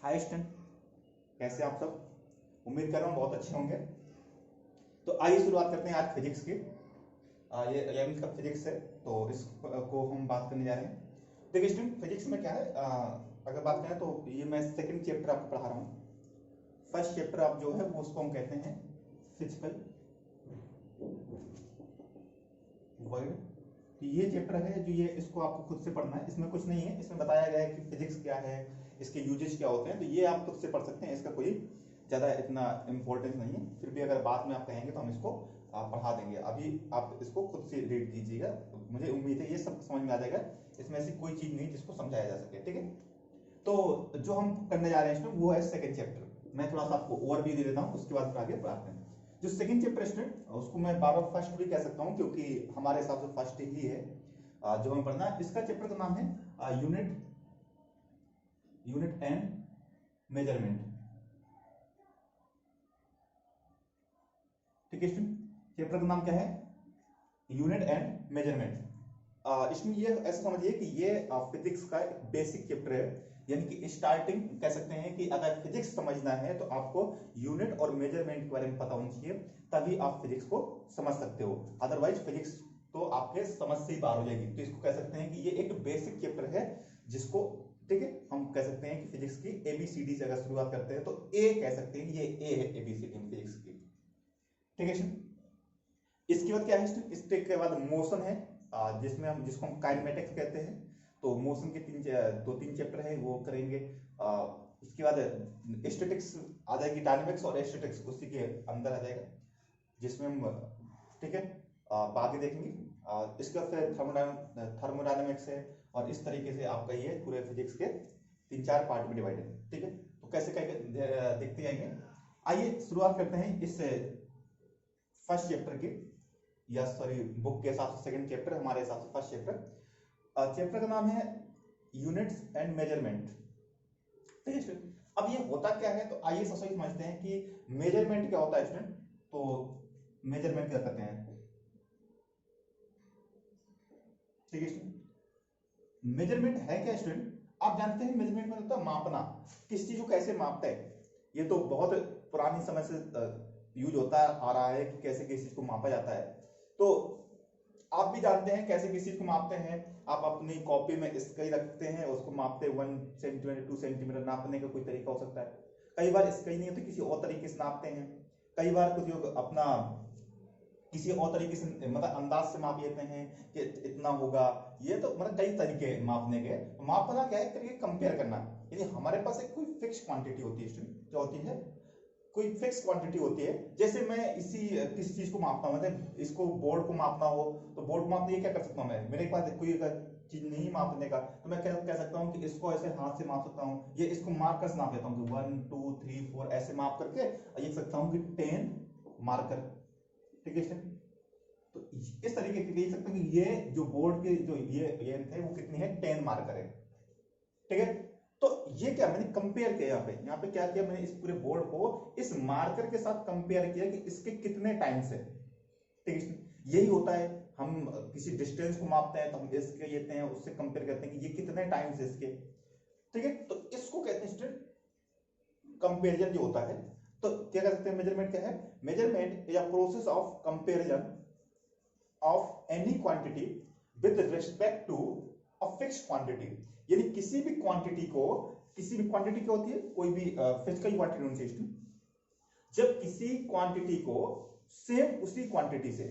Hi student, कैसे आप सब? उम्मीद कर रहा हूँ बहुत अच्छे होंगे। तो आइए शुरुआत करते हैं आज फिजिक्स की। ये 11th का फिजिक्स है, तो इसको हम बात करने जा रहे हैं। देखिए स्टूडेंट, फिजिक्स में क्या है, अगर बात करें तो ये मैं सेकंड चैप्टर आपको पढ़ा रहा हूँ। फर्स्ट चैप्टर आप जो है वो उसको हम कहते हैं फिजिकल वर्ल्ड। ये चैप्टर है जो ये इसको आपको खुद से पढ़ना है, इसमें कुछ नहीं है। इसमें बताया गया है कि फिजिक्स क्या है, इसके यूजेस क्या होते हैं, तो ये आप खुद से पढ़ सकते हैं। इसका कोई ज़्यादा इतना इम्पोर्टेंस नहीं है। फिर भी अगर बाद में आप कहेंगे तो हम इसको पढ़ा देंगे। अभी आप इसको खुद से रीड कीजिएगा, मुझे उम्मीद है ये सब समझ में आ जाएगा। इसमें ऐसी कोई चीज़ नहीं जिसको समझाया जा सके, ठीक है। तो जो हम करने जा रहे हैं वो है सेकेंड चैप्टर। मैं थोड़ा सा आपको ओवरव्यू दे देता हूँ, उसके बाद फिर आगे बढ़ाते हैं। जो सेकंड चैप्टर स्टूडेंट, उसको मैं बार बार फर्स्ट भी कह सकता हूँ क्योंकि हमारे हिसाब से फर्स्ट ही है जो हमें पढ़ना है। इसका चैप्टर का नाम है यूनिट एंड मेजरमेंट। ठीक है स्टूडेंट, चैप्टर का नाम क्या है? Unit and measurement. इसमें ये ऐसा समझिए कि ये फिजिक्स का एक बेसिक चैप्टर है, यानी कि स्टार्टिंग कह सकते हैं कि अगर फिजिक्स समझना है तो आपको यूनिट और मेजरमेंट के बारे में पता होना चाहिए, तभी आप फिजिक्स को समझ सकते हो। अदरवाइज फिजिक्स तो आपके समझ से ही बाहर हो जाएगी। तो इसको कह सकते हैं कि ये एक बेसिक चैप्टर है जिसको, ठीक है, हम कह सकते हैं कि फिजिक्स की एबीसीडी से अगर शुरुआत करते हैं तो ए कह सकते हैं कि ये ए है एबीसीडी फिजिक्स की। ठीक है, इसके बाद क्या है? इसके बाद मोशन है, जिसको हम काइनेमेटिक्स कहते हैं। तो मोशन के दो तीन चैप्टर है, वो करेंगे। उसके बाद स्टैटिक्स आ जाएगी, डायनेमिक्स और स्टैटिक्स उसी के अंदर आ जाएगा, जिसमें हम, ठीक है, बाकी देखेंगे। इसके बाद फिर थर्मोडायनेमिक्स है, और इस तरीके से आपका ये पूरे फिजिक्स के 3-4 पार्ट में डिवाइड है। ठीक है, तो कैसे देखते जाएंगे। आइए शुरुआत करते हैं इस फर्स्ट चैप्टर की, या सॉरी बुक के हिसाब से सेकंड चैप्टर, हमारे हिसाब से फर्स्ट चैप्टर। चैप्टर का नाम है यूनिट्स एंड मेजरमेंट। ठीक है स्टूडेंट, अब ये होता क्या है, तो आइए सबसे समझते हैं कि मेजरमेंट क्या होता है स्टूडेंट। तो मेजरमेंट क्या करते हैं, ठीक है स्टूडेंट। मेजरमेंट है क्या स्टूडेंट? आप जानते हैं मेजरमेंट में होता है मापना। किस चीज को कैसे मापते हैं, ये तो बहुत पुरानी समय से यूज होता आ रहा है कि कैसे किसी चीज को मापा जाता है। तो आप भी जानते हैं कैसे किसी चीज को मापते हैं। आप अपनी कॉपी में स्केल रखते हैं, उसको मापते हैं 1 सेंटीमीटर 2 सेंटीमीटर। नापने का कोई तरीका हो सकता है। कई बार स्केल नहीं है तो किसी और तरीके से नापते हैं। कई बार कुछ लोग अपना किसी और तरीके से मतलब अंदाज से माप लेते हैं कि इतना होगा। ये तो मतलब कई तरीके मापने के। मापना क्या है, करिए कंपेयर करना। यानी हमारे पास एक कोई फिक्स क्वांटिटी होती है स्टूडेंट, क्या होती है? कोई फिक्स क्वांटिटी होती है। जैसे मैं किसी चीज को मापता हूँ, मतलब इसको बोर्ड को मापना हो तो बोर्ड को मापने क्या कर सकता हूँ मैं, मेरे पास कोई चीज नहीं मापने का, तो मैं कह सकता हूँ कि इसको ऐसे हाथ से माप सकता हूँ। ये इसको मार्कर से नाप लेता हूँ कि 1 2 3 4 ऐसे माप करके लिख सकता हूँ कि 10 मार्कर। ठीक है, तो इस तरीके से लिख सकते हैं कि ये जो बोर्ड के जो ये लेंथ है वो कितनी है, 10 मार्कर है। ठीक है, तो ये क्या मैंने कंपेयर किया, यहाँ पे क्या किया मैंने, इस पूरे बोर्ड को इस मार्कर के साथ कंपेयर किया कि इसके कितने टाइम्स है। ठीक है, यही होता है। हम किसी डिस्टेंस को मापते हैं तो हम इसके लेते हैं, उससे कंपेयर करते हैं कि ये कितने टाइम्स है इसके। ठीक है, तो इसको कहते हैं स्टूडेंट कंपेरिजन जो होता है। तो क्या कह सकते हैं, मेजरमेंट क्या है? Measurement is a process of comparison of any quantity with respect to a fixed quantity. यानी किसी भी क्वांटिटी क्या होती है, कोई भी फिजिकल क्वांटिटी होनी चाहिए। जब किसी क्वांटिटी को सेम उसी क्वांटिटी से,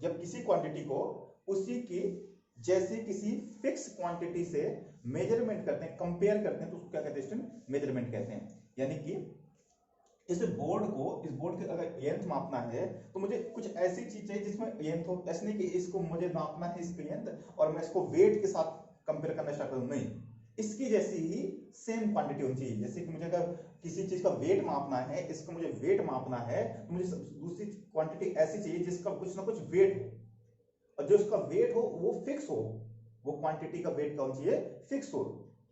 जब किसी क्वांटिटी को उसी की जैसे किसी फिक्स क्वांटिटी से मेजरमेंट करते हैं, कंपेयर करते हैं, तो उसको क्या कहते हैं? मेजरमेंट कहते हैं। यानी कि इस बोर्ड के अगर लेंथ मापना है तो मुझे कुछ ऐसी चीज चाहिए जिसमें लेंथ हो। ऐसे नहीं कि इसको मुझे नापना है इसकी लेंथ और मैं इसको वेट के साथ कंपेयर करना स्टार्ट करूं, नहीं, इसकी जैसी ही सेम क्वांटिटी होनी चाहिए। जैसे कि मुझे अगर किसी चीज का वेट मापना है, इसका मुझे वेट मापना है, तो मुझे दूसरी क्वांटिटी ऐसी चाहिए जिसका कुछ ना कुछ वेट हो, और जो इसका वेट हो वो फिक्स हो। वो क्वांटिटी का वेट कौन चाहिए, फिक्स हो,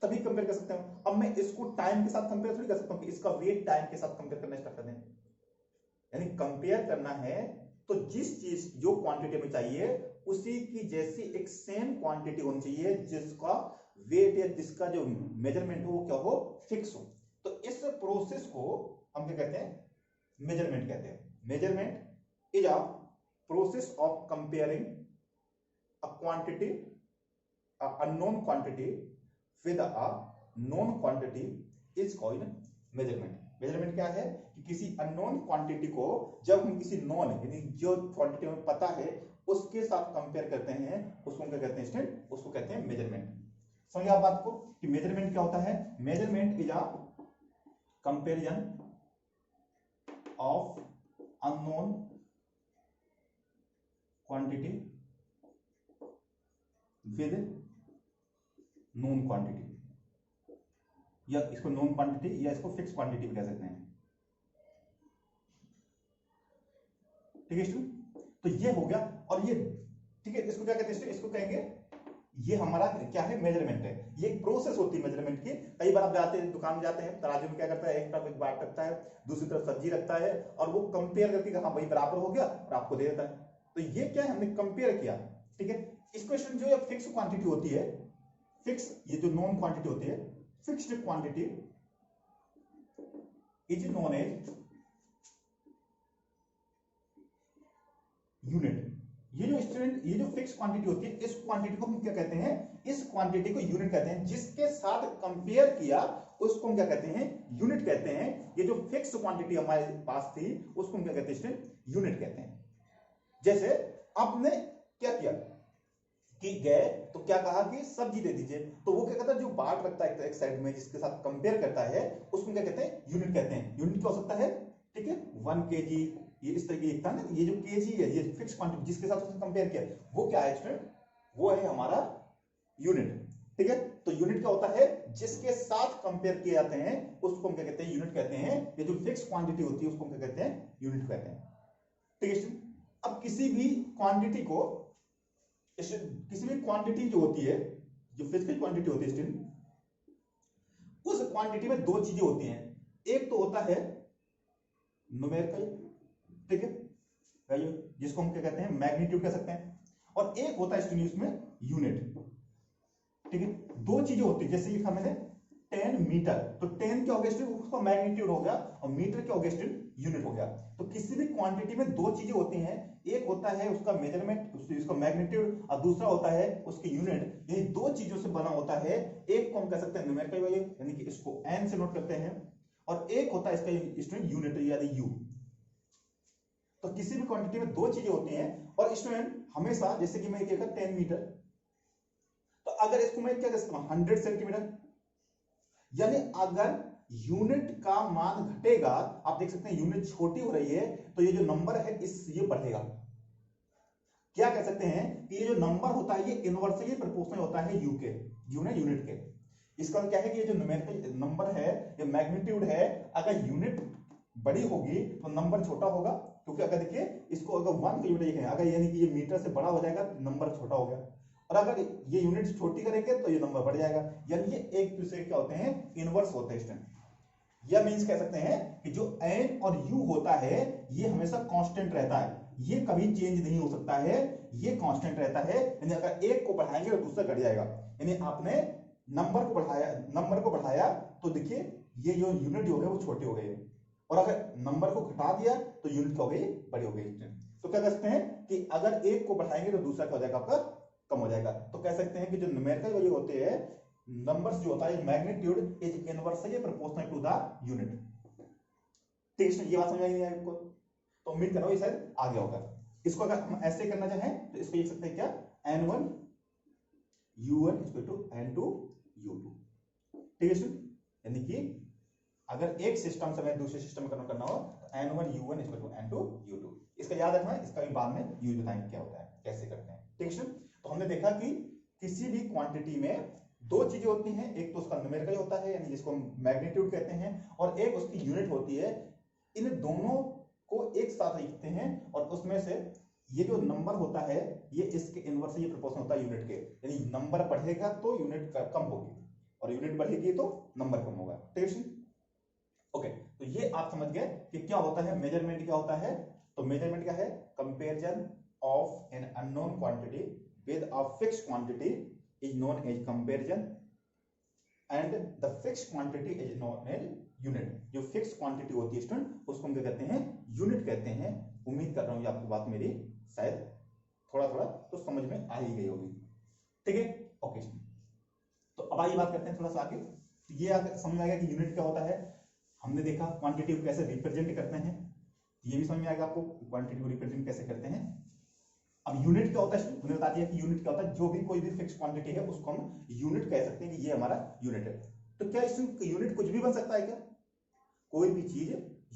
तभी कंपेयर कर सकते हैं। अब मैं इसको टाइम के साथ कंपेयर थोड़ी कर सकता हूं कि इसका वेट टाइम के साथ कंपेयर करना स्टार्ट कर दें। यानी कंपेयर करना है तो जिस चीज जो क्वांटिटी में चाहिए उसी की जैसी एक सेम क्वांटिटी होनी चाहिए जिसका वेट या जिसका जो मेजरमेंट हो वो क्या हो, फिक्स हो। तो इस प्रोसेस को हम क्या कहते हैं, मेजरमेंट कहते हैं। Measurement is a process of comparing a quantity, a unknown quantity with a known quantity is called measurement. Measurement क्या है कि किसी अननोन क्वांटिटी को जब हम किसी नॉन यानी जो क्वांटिटी हमें पता है उसके साथ कंपेयर करते हैं, उसको क्या कहते हैं स्टूडेंट, उसको कहते हैं मेजरमेंट। समझिए आप बात को कि मेजरमेंट क्या होता है। Measurement is a comparison of unknown quantity with known quantity, या इसको नोन क्वांटिटी या इसको फिक्स क्वांटिटी भी कह सकते हैं। ठीक है स्टूडेंट, तो ये हो गया। और ये ठीक है, इसको क्या कहते हैं, इसको कहेंगे ये हमारा क्या है, मेजरमेंट है। ये एक प्रोसेस होती है मेजरमेंट की। कई बार आप जाते हैं दुकान में जाते हैं, तराजू में क्या करता है, एक तरफ एक बाट रखता है, दूसरी तरफ सब्जी रखता है, और वो कंपेयर करके हाँ भाई बराबर हो गया और आपको दे देता है। तो ये क्या है, हमने कंपेयर किया। ठीक है, इस क्वेश्चन जो फिक्स क्वांटिटी होती है, फिक्स ये जो नॉन क्वांटिटी होती है, fixed quantity is known as unit. ये जो स्टूडेंट, ये जो फिक्स क्वांटिटी होती है, इस क्वांटिटी को हम क्या कहते हैं, इस क्वांटिटी को यूनिट कहते हैं। जिसके साथ कंपेयर किया उसको हम क्या कहते हैं, यूनिट कहते हैं। ये जो फिक्स क्वांटिटी हमारे पास थी उसको हम क्या कहते हैं स्टूडेंट, यूनिट कहते हैं। जैसे आपने क्या किया कि गए तो क्या कहा कि सब्जी दे दीजिए, तो वो क्या कहता है, जो बाट रखता है एक साइड में जिसके साथ कंपेयर करता है उसको क्या कहते हैं, यूनिट कहते हैं। यूनिट क्या हो सकता है, ठीक है, 1 kg, ये इस तरह की था ना, ये जो केजी है ये फिक्स क्वांटिटी जिसके साथ उसने कंपेयर किया वो क्या है स्टूडेंट, वो है हमारा यूनिट। ठीक है, तो यूनिट क्या होता है, जिसके साथ कंपेयर किए जाते हैं उसको हम क्या कहते हैं, यूनिट कहते हैं। ये जो फिक्स क्वांटिटी होती है उसको हम क्या कहते हैं, यूनिट कहते हैं। ठीक है स्टूडेंट, अब किसी भी क्वांटिटी को, किसी भी क्वांटिटी जो होती है, जो फिजिकल क्वांटिटी होती है स्टूडेंट, उस क्वांटिटी में दो चीजें होती हैं। एक तो होता है न्यूमेरिकल, ठीक है, वैल्यू जिसको हम क्या कहते हैं, मैग्नीट्यूड कह सकते हैं, और एक होता है स्टूडेंट उसमें यूनिट। ठीक है, दो चीजें होती है। जैसे लिखा मैंने 10 मीटर, तो 10 क्या हो गया स्टूडेंट, उसका मैग्नीट्यूड हो गया, और मीटर क्या हो गया स्टूडेंट, यूनिट हो गया। तो किसी भी क्वांटिटी में दो चीजें होती हैं, एक होता है उसका मेजरमेंट, उसका मैग्नीट्यूड, और दूसरा होता है उसकी यूनिट। ये दो चीजों से बना होता है। एक को हम कह सकते हैं न्यूमेरिकल वैल्यू, यानी कि इसको n से नोट करते हैं, और एक होता है इसका स्टूडेंट यूनिट यानी u। तो किसी भी क्वांटिटी में दो चीजें होती हैं, और स्टूडेंट हमेशा, जैसे कि मैं क्या 10 मीटर, तो अगर इसको मैं क्या कह सकता हूं 100 सेंटीमीटर, यानी अगर यूनिट का मान घटेगा, आप देख सकते हैं यूनिट छोटी हो रही है, तो ये जो नंबर है ये बढ़ेगा। क्या कह सकते हैं कि ये जो नंबर होता है ये इनवर्सली प्रोपोर्शनल होता है यू के, यूनिट के। इसका क्या है कि ये जो न्यूमेरिकल नंबर है, ये मैग्नीट्यूड है, अगर यूनिट बड़ी होगी तो नंबर छोटा होगा। क्योंकि अगर देखिए इसको अगर 1 किलोमीटर है, अगर यानी कि ये मीटर से बड़ा हो जाएगा तो नंबर छोटा हो गया, और अगर ये यूनिट छोटी करेंगे तो ये नंबर बढ़ जाएगा। यानी ये एक दूसरे क्या होते हैं, इनवर्स होते हैं स्टूडेंट। यह मींस कह सकते हैं कि जो n और u होता है ये हमेशा कांस्टेंट रहता है, ये कभी चेंज नहीं हो सकता है, ये कांस्टेंट रहता है। यानी अगर एक को बढ़ाएंगे तो दूसरा घट जाएगा। यानी आपने नंबर को बढ़ाया तो देखिए ये जो यूनिट जो है वो छोटी हो गई, और अगर नंबर को घटा दिया तो यूनिट क्या हो गई, बड़ी हो गई। तो क्या कह सकते हैं कि अगर एक को बढ़ाएंगे तो दूसरा क्या हो जाएगा, आपका कम हो जाएगा। तो कह सकते हैं कि जो न्यूमेरिकल वैल्यू होते हैं, नंबर्स जो होता है, magnitude is inversely proportional to the unit. ठीक है, ये बात समझ आई है आपको? तो उम्मीद कर रहा हूं ये शायद आ गया होगा। इसको अगर हम ऐसे करना चाहें तो इसको लिख सकते हैं क्या, n1 u1 equal to n2 u2। ठीक है, यानी कि अगर एक सिस्टम से मैं दूसरे सिस्टम में कन्वर्ट करना हो तो n1 u1 equal to n2 u2। इसका याद रखना है, इसका भी बाद में यूज बताएंगे क्या होता है, कैसे करते हैं। ठीक है, तो हमने देखा कि किसी भी क्वांटिटी में दो चीजें होती हैं, एक तो उसका न्यूमेरिकल होता है यानी जिसको हम मैग्नीट्यूड कहते हैं, और एक उसकी यूनिट होती है। इन दोनों को एक साथ लिखते हैं, और उसमें से ये जो नंबर होता है ये इसके इनवर्सली प्रोपोर्शनल होता है यूनिट के। यानी नंबर बढ़ेगा तो यूनिट कम होगी, और यूनिट बढ़ेगी तो नंबर कम होगा। ठीक है, ओके, तो ये आप समझ गए कि क्या होता है मेजरमेंट, क्या होता है। तो मेजरमेंट क्या है, comparison of an unknown quantity with a fixed quantity is known as comparison. And the fixed quantity is known an unit. जो फिक्स्ड क्वांटिटी होती है स्टूडेंट उसको हम क्या कहते हैं, यूनिट कहते हैं। उम्मीद कर रहा हूं ये आपको बात मेरी शायद थोड़ा थोड़ा तो समझ में आ ही गई होगी, ठीक है। ओके, तो अब आइए बात करते हैं थोड़ा सा आगे। तो ये समझ में आ गया कि यूनिट क्या होता है, हमने देखा क्वांटिटी को कैसे रिप्रेजेंट करते हैं, ये भी समझ में आएगा आपको क्वांटिटी को रिप्रेजेंट कैसे करते हैं। अब यूनिट क्या होता है, हमने बता दिया कि यूनिट क्या होता है, जो भी कोई भी फिक्स क्वांटिटी है उसको हम यूनिट कह सकते हैं कि ये हमारा यूनिट है। तो क्या इसमें यूनिट कुछ भी बन सकता है क्या? कोई भी चीज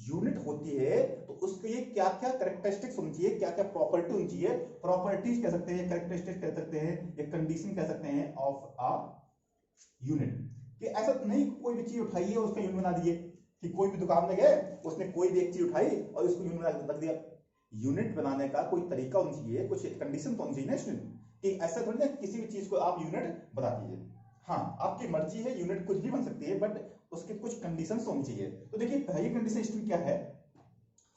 यूनिट होती है तो उसके ये क्या क्या कैरेक्टरिस्टिक्स होनी चाहिए, क्या क्या प्रॉपर्टी होनी चाहिए। प्रॉपर्टीज कह सकते हैं, कैरेक्टरिस्टिक्स कह सकते हैं, एक कंडीशन कह सकते हैं ऑफ अ यूनिट। कि ऐसा नहीं कोई भी चीज उठाई है उसका यूनिट बना दिए, कि कोई भी दुकान में गए उसने कोई भी एक चीज उठाई और उसको यूनिट बना रख दिया। यूनिट बनाने का कोई तरीका होना चाहिए, कुछ कंडीशन तो होनी चाहिए ना स्टूडेंट, कि ऐसा थोड़ी ना किसी भी चीज को आप यूनिट बना दीजिए। हाँ, आपकी मर्जी है, यूनिट कुछ भी बन सकती है, बट उसके कुछ कंडीशंस होनी चाहिए। तो देखिए पहली कंडीशन स्टूडेंट क्या है,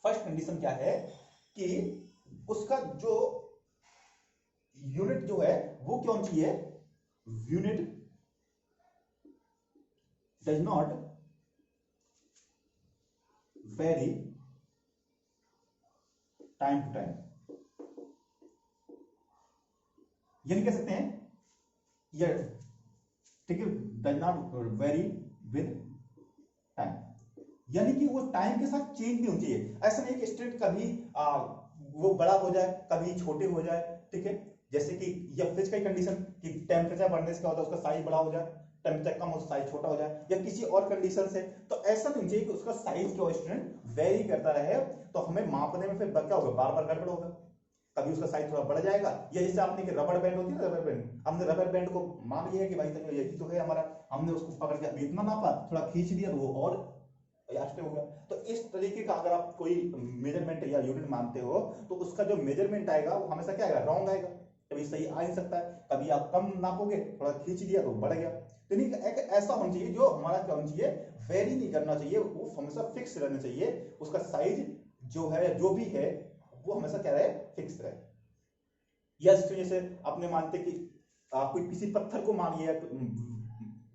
फर्स्ट कंडीशन क्या है कि उसका जो यूनिट जो है वो क्या होना चाहिए, unit does not vary time to time. यानी कह सकते हैं ये, ठीक है, does not vary with time, यानी कि वो टाइम के साथ चेंज नहीं होनी चाहिए। ऐसा नहीं कि स्टेट कभी वो बड़ा हो जाए कभी छोटे हो जाए, ठीक है। जैसे कि या फिजिकल कंडीशन कि टेम्परेचर बढ़ने से क्या होता है, उसका साइज बड़ा हो जाए, टेम्परेचर कम हो तो साइज छोटा हो जाए, या किसी और कंडीशन से। तो ऐसा नहीं चाहिए कि उसका साइज जो स्टूडेंट वेरी करता रहे, तो हमें मापने में फिर क्या होगा, बार बार गड़बड़ होगा। कभी उसका साइज थोड़ा बढ़ जाएगा, या जैसे आपने कि रबड़ बैंड होती है ना, रबर बैंड, हमने रबर बैंड को मान लिया कि भाई तो यही तो है हमारा, हमने उसको पकड़ के अभी इतना नापा, थोड़ा खींच दिया तो वो और हो गया। तो इस तरीके का अगर आप कोई मेजरमेंट या यूनिट मानते हो तो उसका जो मेजरमेंट आएगा वो हमेशा क्या आएगा, रॉन्ग आएगा, कभी सही आ नहीं सकता है। कभी आप कम नापोगे, थोड़ा खींच दिया तो बढ़ गया। तो नहीं, एक ऐसा होना चाहिए जो हमारा क्या होना चाहिए, वेरी नहीं करना चाहिए, वो हमेशा फिक्स रहना चाहिए। उसका साइज जो है जो भी है वो हमेशा क्या रहे, फिक्स रहे। या जैसे अपने मानते कि कोई किसी पत्थर को मान लिया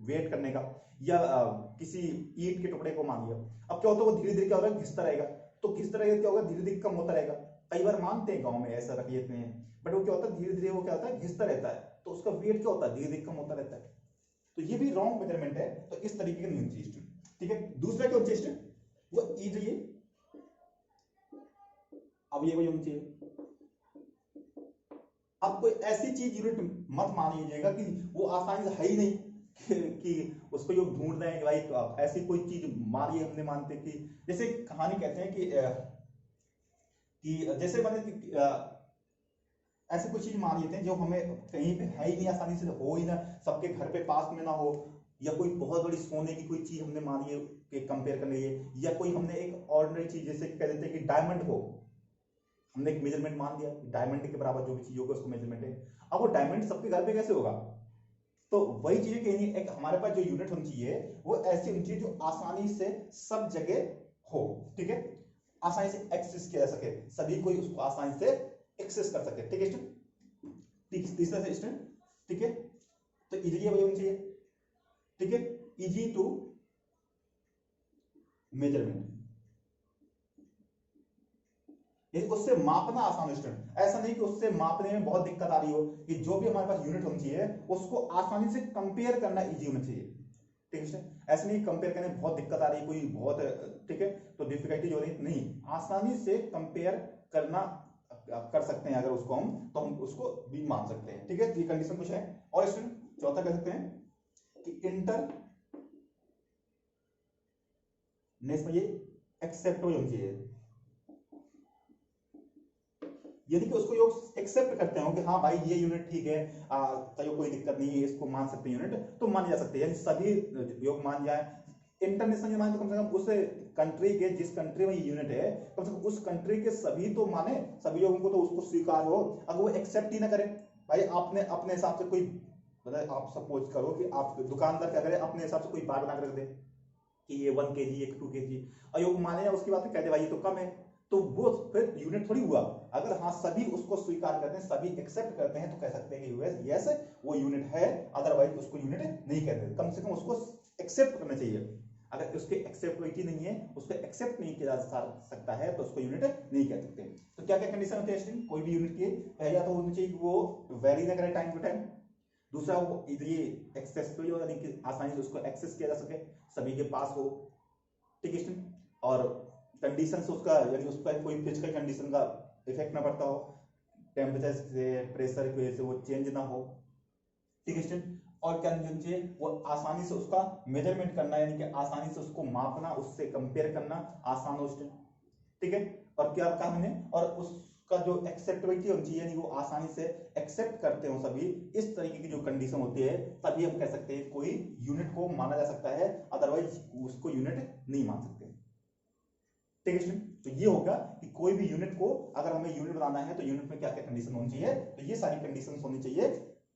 वेट करने का, या किसी ईंट के टुकड़े को मान लिया। अब क्या होता है वो धीरे धीरे क्या होगा, घिसता रहेगा। तो घिसता रहेगा क्या होगा, धीरे धीरे कम होता रहेगा। कई बार मानते हैं गांव में ऐसा रख लेते हैं, बट वो क्या होता है धीरे धीरे वो क्या होता है, घिसता रहता है, तो उसका वेट क्या होता है, धीरे धीरे कम होता रहता है। तो ये भी रॉन्ग मेजरमेंट है। तो इस तरीके का नहीं होना चाहिए, ठीक है। दूसरा क्या होना चाहिए, वो इजीली, अब ये वही होना चाहिए। अब कोई ऐसी चीज यूनिट मत मान लीजिएगा कि वो आसानी से है ही नहीं कि उसको जो ढूंढ रहे हैं कि भाई ऐसी कोई चीज मारी हमने, मानते कि जैसे कहानी कहते हैं कि जैसे मैंने ऐसी कोई चीज मान लेते हैं जो हमें कहीं पे है ही नहीं, आसानी से हो ही ना, सबके घर पे पास में ना हो, या कोई बहुत बड़ी सोने की कोई चीज हमने मानी है कि कंपेयर करने लिए, या कोई हमने एक ऑर्डिनरी चीज जैसे कह देते हैं कि डायमंड हो, हमने एक मेजरमेंट मान दिया डायमंड के बराबर जो भी चीज होगा उसको मेजरमेंट है। अब वो डायमंड सबके घर पे कैसे होगा? तो वही चीजें कहीं एक हमारे पास जो यूनिट होनी चाहिए वो ऐसी होनी चाहिए जो आसानी से सब जगह हो, ठीक है, आसानी से एक्सेस किया जा सके, सभी कोई उसको आसानी से एक्सेस कर सके, ठीक है स्टूडेंट। तीसरा से स्टूडेंट, ठीक है, तो इजीली वही होनी चाहिए, ठीक है, इजी टू मेजरमेंट, उससे मापना आसान है स्टूडेंट। ऐसा नहीं कि उससे मापने में बहुत दिक्कत आ रही हो, कि जो भी हमारे पास यूनिट होनी चाहिए उसको आसानी से कंपेयर करना इजी होना चाहिए, ठीक है। ऐसा नहीं कंपेयर करने में बहुत दिक्कत आ रही है कोई बहुत, ठीक है, तो डिफिकल्टी हो रही नहीं, आसानी से कंपेयर करना कर सकते हैं अगर उसको हम, तो हम उसको भी मान सकते हैं, ठीक है। ये कंडीशन कुछ है। और स्टूडेंट चौथा कह सकते हैं कि इंटर नेशनल ये एक्सेप्टेबल होनी चाहिए, यदि कि उसको योग एक्सेप्ट करते हो कि हाँ भाई ये यूनिट ठीक है, चलो कोई दिक्कत नहीं है, इसको मान सकते हैं यूनिट, तो मान जा सकते हैं, यानी सभी योग मान जाए। इंटरनेशनल मान तो कम से कम उस कंट्री के, जिस कंट्री में ये यूनिट है, कम से कम उस कंट्री के सभी तो माने, सभी लोगों को तो उसको स्वीकार हो। अगर वो एक्सेप्ट ही ना करे, भाई आपने अपने हिसाब से कोई, मतलब आप सपोज करो कि आप दुकानदार क्या करे, अपने हिसाब से कोई बार बना कर रख दे कि ये 1 kg, ये 2 kg, और योग माने, उसकी बात कह दे भाई ये तो कम है, तो वो फिर यूनिट थोड़ी हुआ। अगर हाँ सभी उसको स्वीकार करते हैं, सभी एक्सेप्ट करते हैं, तो कह सकते हैं कि यस वो यूनिट है, अदरवाइज उसको यूनिट नहीं कहते। कम से कम उसको एक्सेप्ट करना चाहिए। अगर उसकी एक्सेप्टेबिलिटी नहीं है, उसको एक्सेप्ट नहीं किया जा सकता है, तो उसको यूनिट नहीं कह सकते। तो क्या क्या कंडीशन होती है कोई भी यूनिट की? पहला तो होना चाहिए कि वो वेरी ना करे टाइम टू टाइम। दूसरा वो ये एक्सेसिबल हो, यानी कि आसानी से उसको एक्सेस किया जा सके, सभी के पास हो, ठीक है। और कंडीशन से उसका, यानी उस पर कोई फिजिकल कंडीशन का इफेक्ट ना पड़ता हो, टेम्परेचर से, प्रेशर की वजह से वो चेंज ना हो, ठीक है। और क्या होना चाहिए? वो आसानी से उसका मेजरमेंट करना, यानी कि आसानी से उसको मापना, उससे कंपेयर करना आसान हो, ठीक है। और क्या कहा मैंने? और उसका जो एक्सेप्टेबिलिटी होनी चाहिए, यानी वो आसानी से एक्सेप्ट करते हो सभी, इस तरीके की जो कंडीशन होती है, तभी हम कह सकते हैं कोई यूनिट को माना जा सकता है, अदरवाइज उसको यूनिट नहीं मान सकते, ठीक है। तो ये होगा कि कोई भी यूनिट को, अगर हमें यूनिट बनाना है तो यूनिट में क्या क्या कंडीशन होनी चाहिए, तो ये सारी कंडीशन होनी चाहिए,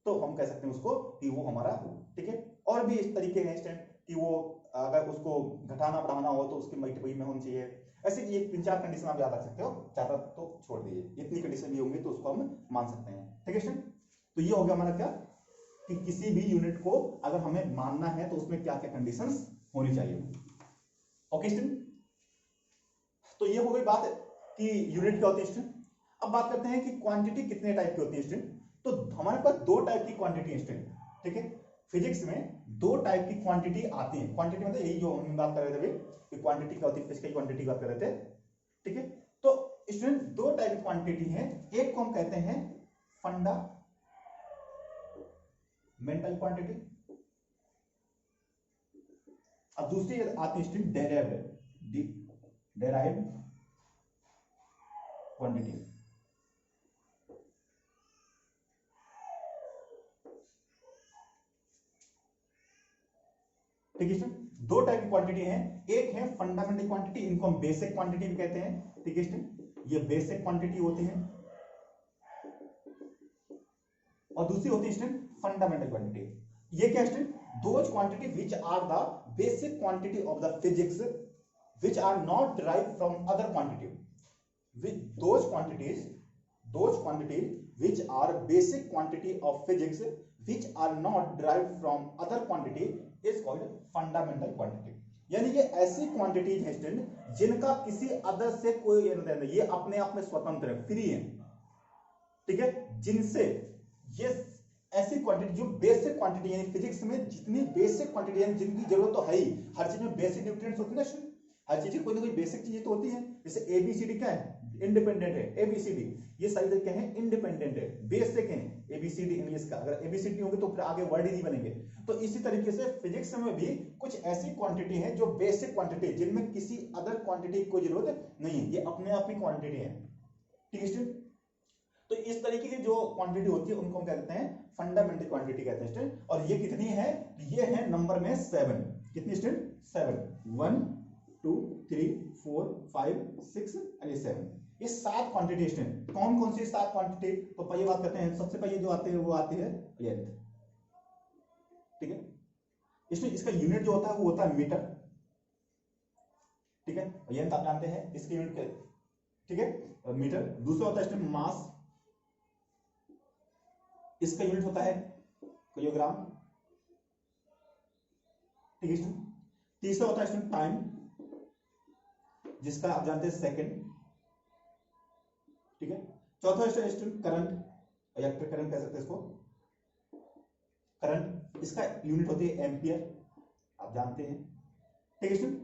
तो हम कह सकते हैं उसको कि वो हमारा, ठीक है। और भी इस तरीके हैं स्टूडेंट कि वो अगर उसको घटाना बढ़ाना हो तो उसकी मल्टीपल में होनी चाहिए। ऐसे ये 3-4 कंडीशन आप याद रख सकते हो, ज्यादा तो छोड़ दीजिए, इतनी कंडीशन भी होंगी तो उसको हम मान सकते हैं, ठीक है स्टूडेंट। तो ये हो गया हमारा क्या, कि किसी भी यूनिट को अगर हमें मानना है तो उसमें क्या क्या कंडीशंस होनी चाहिए, ओके स्टूडेंट। तो ये हो गई बात कि यूनिट क्या होती है स्टूडेंट। अब बात करते हैं कि क्वांटिटी कितने टाइप की होती है स्टूडेंट। तो हमारे पास 2 टाइप की क्वांटिटी है स्टूडेंट, ठीक है। फिजिक्स में 2 टाइप की क्वांटिटी आती है। क्वांटिटी मतलब यही जो हम बात कर रहे थे अभी, कि क्वांटिटी क्या होती है, फिजिकल क्वांटिटी की बात कर रहे थे, ठीक है। तो स्टूडेंट 2 टाइप की क्वांटिटी है, एक को हम कहते हैं फंडामेंटल क्वांटिटी, और दूसरी आती है स्टूडेंट डेराइव्ड क्वांटिटी। ठीक है, 2 टाइप की क्वांटिटी है। एक है फंडामेंटल क्वांटिटी, इनको हम बेसिक क्वांटिटी भी कहते हैं, ठीक है। ये बेसिक क्वांटिटी होती है, और दूसरी होती है फंडामेंटल क्वांटिटी। ये क्या है? Those quantity which are the basic quantity of the physics which are not derived from other quantity. those quantities which are basic quantity of physics which are not derived from other quantity is called fundamental quantity। यानी ये ऐसी quantities है student जिनका किसी other से कोई लेना नहीं, ये अपने आप में स्वतंत्र है, फ्री है, ठीक है। जिनसे ये ऐसी क्वांटिटी जो बेसिक क्वांटिटी है, फिजिक्स में जितनी बेसिक क्वांटिटी है, जिनकी जरूरत तो है ही, हर चीज में बेसिक न्यूट्रिएंट्स होते हैं ना, हर चीज की कोई ना कोई बेसिक चीजें तो होती है। जैसे एबीसीडी क्या है? इंडिपेंडेंट है। एबीसीडी ये सारी क्या है? इंडिपेंडेंट है, बेसिक है एबीसीडी इंग्लिश का। अगर एबीसीडी होगी तो फिर आगे वर्ड ही नहीं बनेंगे। तो इसी तरीके से फिजिक्स में भी कुछ ऐसी क्वांटिटी है जो बेसिक क्वांटिटी, जिनमें किसी अदर क्वांटिटी की कोई जरूरत नहीं है, ये अपने आप ही क्वांटिटी है, ठीक है। तो इस तरीके की जो क्वांटिटी होती है उनको हम कहते हैं फंडामेंटल क्वांटिटी कहते हैं स्टूडेंट। और ये कितनी है? ये है नंबर में 7। कितनी स्टूडेंट? 7। 1 2 3 4 5 6 और ये 7, ये 7 क्वांटिटी स्टूडेंट। कौन कौन सी 7 क्वांटिटी? तो पहले बात करते हैं, सबसे पहले जो आते हैं वो आती है लेंथ, ठीक है। इसमें इसका यूनिट जो होता है वो होता है मीटर, ठीक है। लेंथ आप जानते हैं इसकी यूनिट, ठीक है, मीटर। दूसरा होता है स्टूडेंट मास, इसका यूनिट होता है किलोग्राम, ठीक है। तीसरा होता है टाइम, जिसका आप जानते हैं सेकंड, ठीक है। चौथा स्टूडेंट करंट, इलेक्ट्रिक करंट कह सकते हैं इसको, करंट, इसका यूनिट होती है एम्पियर, आप जानते हैं, ठीक है स्टूडेंट।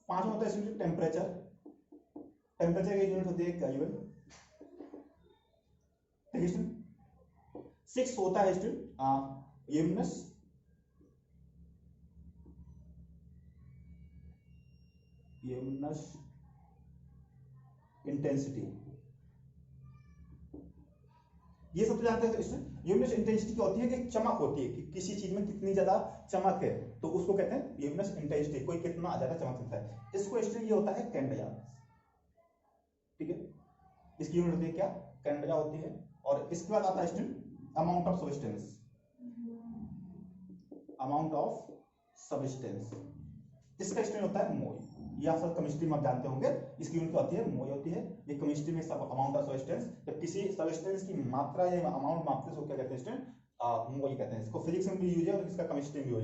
पांचवा होता है स्टूडेंट टेम्परेचर, टेम्परेचर की यूनिट होती है केल्विन, ठीक है स्टूडेंट। 6 होता है स्टूडेंट यूमिनस, यूमिनस इंटेंसिटी। ये सब तो जानते हैं इसमें। यूमिनस इंटेंसिटी क्या होती है? कि चमक होती है, कि किसी चीज में कितनी ज्यादा चमक है, तो उसको कहते हैं यूमिनस इंटेंसिटी, कोई कितना ज्यादा चमक सकता है। इसको स्टूडेंट ये होता है कैंडेला, ठीक है। इसकी यूनिट होती है क्या? कैंडेला होती है। और इसके बाद आता है student amount of substance, amount of substance, इसका स्टूडेंट होता है मोल। ये आप सब केमिस्ट्री में आप जानते होंगे, इसकी यूनिट क्या होती है, मोल होती है। ये केमिस्ट्री में सब अमाउंट ऑफ सब्सटेंस, जब किसी सब्सटेंस की मात्रा या अमाउंट मापते हैं तो क्या कहते हैं स्टूडेंट, मोल कहते हैं। इसको फिजिक्स में भी यूज है और इसका केमिस्ट्री में यूज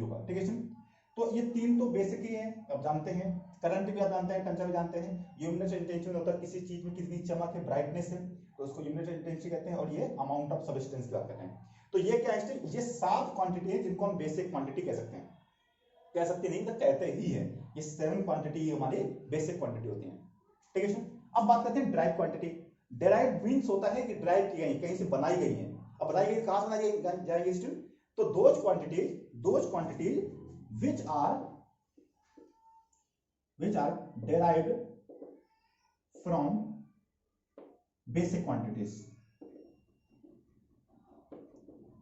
होगा, ठीक है स्टूडेंट। तो ये तीन तो बेसिक ही है, आप जानते हैं। करंट भी आप जानते हैं, टेंशन भी जानते हैं। यूनिट इंटेंसिटी होता है किसी चीज में कितनी चमक है, ब्राइटनेस है, तो उसको यूनिट इंटेंसिटी कहते हैं। और ये अमाउंट ऑफ सब्सटेंस की बात करते हैं। तो ये क्या है, ये 7 क्वांटिटी है जिनको हम बेसिक क्वांटिटी कह सकते हैं। कह सकते नहीं तो कहते ही है, ये 7 क्वांटिटी हमारी बेसिक क्वांटिटी होती है, ठीक है। अब बात करते हैं ड्राइव क्वांटिटी। ड्राइव मींस होता है कि ड्राइव की गई, कहीं से बनाई गई है। अब बनाई गई कहां से बनाई जाएगी स्टूडेंट, तो those quantities which are derived from basic quantities,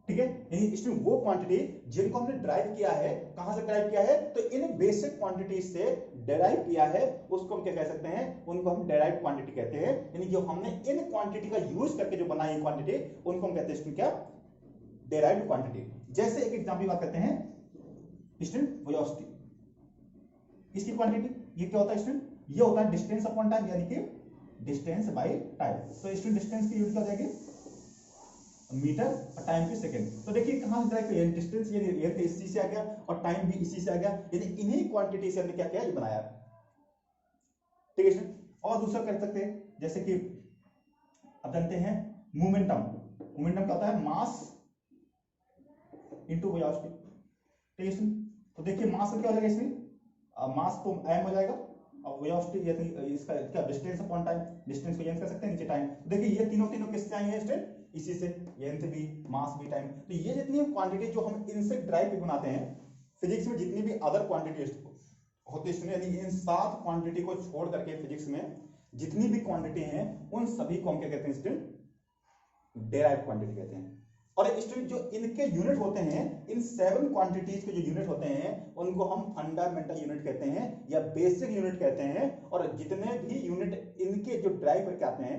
ठीक है। यानी इसमें वो क्वांटिटी जिनको हमने ड्राइव किया है, कहां से ड्राइव किया है, तो इन बेसिक क्वांटिटी से ड्राइव किया है, उसको हम क्या कह सकते हैं, उनको हम डेराइव्ड क्वांटिटी कहते हैं। यानी जो हमने इन क्वांटिटी का यूज करके जो बनाई क्वांटिटी, उनको हम कहते हैं क्या, डेराइव्ड क्वांटिटी। जैसे एक एग्जांपल बात करते हैं स्टूडेंट, वेलोसिटी, इसकी क्वांटिटी ये क्या होता है स्टूडेंट, ये होता है डिस्टेंस अपॉन टाइम, यानी कि डिस्टेंस बाय टाइम। तो स्टूडेंट डिस्टेंस की यूनिट क्या हो जाएगी, मीटर, और टाइम की सेकंड। तो देखिए कहां से ड्राइव किया, डिस्टेंस ये इसी से आ गया और टाइम भी इसी से आ गया, यानी इन्हीं क्वांटिटी से हमने क्या किया, ये बनाया, ठीक है स्टूडेंट। और दूसरा कर सकते हैं, जैसे कि अब जानते हैं मोमेंटम। मोमेंटम क्या होता है, मास इनटू वेलोसिटी, ठीक है स्टूडेंट। तो देखिए मास क्या हो जाएगा इसमें, मास तो m हो जाएगा, और वेलोसिटी इसका क्या, डिस्टेंस अपॉन टाइम, डिस्टेंस को n कर सकते हैं, नीचे टाइम। देखिए ये तीनों किससे आई है स्टूडेंट, इसी से, n भी, मास भी, टाइम। तो ये जितनी क्वांटिटी जो हम इनसे ड्राइव पे बनाते हैं, फिजिक्स में जितनी भी अदर क्वांटिटी होती है, यानी इन 7 क्वांटिटी को छोड़ करके फिजिक्स में जितनी भी क्वांटिटी हैं, उन सभी को हम क्या कहते हैं स्टूडेंट, डेराइव्ड क्वांटिटी कहते हैं। और स्टूडेंट जो इनके यूनिट होते हैं, इन 7 क्वांटिटीज के जो यूनिट होते हैं, उनको हम फंडामेंटल यूनिट कहते हैं या बेसिक यूनिट कहते हैं। और जितने भी यूनिट इनके जो ड्राइव करके आते हैं,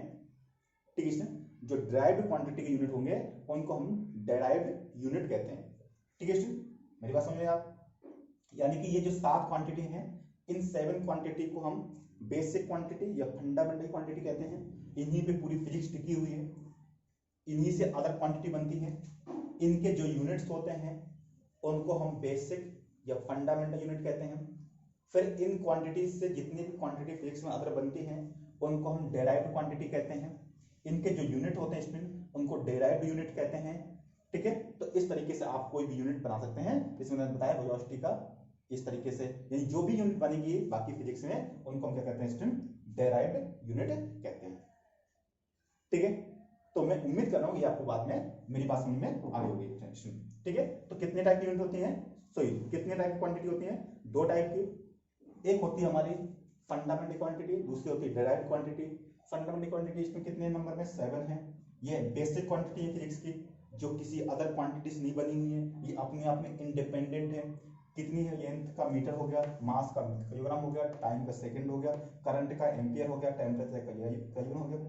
ठीक है, जो ड्राइव्ड क्वांटिटी के यूनिट होंगे, उनको हम डेराइव्ड यूनिट कहते हैं, ठीक है स्टूडेंट। मेरी बात समझ आप, यानी कि ये जो 7 क्वांटिटी हैं, इन 7 क्वांटिटी को हम बेसिक क्वांटिटी या फंडामेंटल क्वांटिटी कहते हैं। इन्हीं पे पूरी फिजिक्स टिकी हुई है, इन्हीं से अदर क्वांटिटी बनती है। इनके जो यूनिट्स होते हैं, उनको हम बेसिक या फंडामेंटल यूनिट कहते हैं। फिर इन क्वांटिटीज से जितनी भी क्वांटिटी फिजिक्स में अदर बनती हैं, उनको हम डेराइव्ड क्वांटिटी कहते हैं। इनके जो यूनिट होते हैं स्टूडेंट, उनको डेराइव्ड यूनिट कहते हैं, ठीक है। तो इस तरीके से आप कोई भी यूनिट बना सकते हैं, इसमें मैंने बताया वेलोसिटी का, इस तरीके से, यानी जो भी यूनिट बनेगी बाकी फिजिक्स में, उनको हम क्या कहते हैं स्टूडेंट, डेराइव्ड यूनिट कहते हैं, ठीक है। तो मैं उम्मीद कर रहा हूँ ये आपको बाद में मेरी बात समझ में आ गई होगी, ठीक है। तो कितने टाइप की यूनिट होती हैं, सॉरी कितने टाइप की क्वांटिटी होती हैं, 2 टाइप की। एक होती है हमारी फंडामेंटल क्वांटिटी, दूसरी होती है डेराइव्ड क्वांटिटी। फंडामेंटल क्वांटिटी इसमें कितने नंबर में, 7 है। ये बेसिक क्वांटिटी है फिजिक्स की, जो किसी अदर क्वांटिटी से नहीं बनी हुई है, ये अपने आप में इंडिपेंडेंट है। कितनी है, लेंथ का मीटर हो गया, मास का किलोग्राम हो गया, टाइम का सेकंड हो गया, करंट का एम्पियर हो गया, टेम्परेचर का केल्विन हो गया,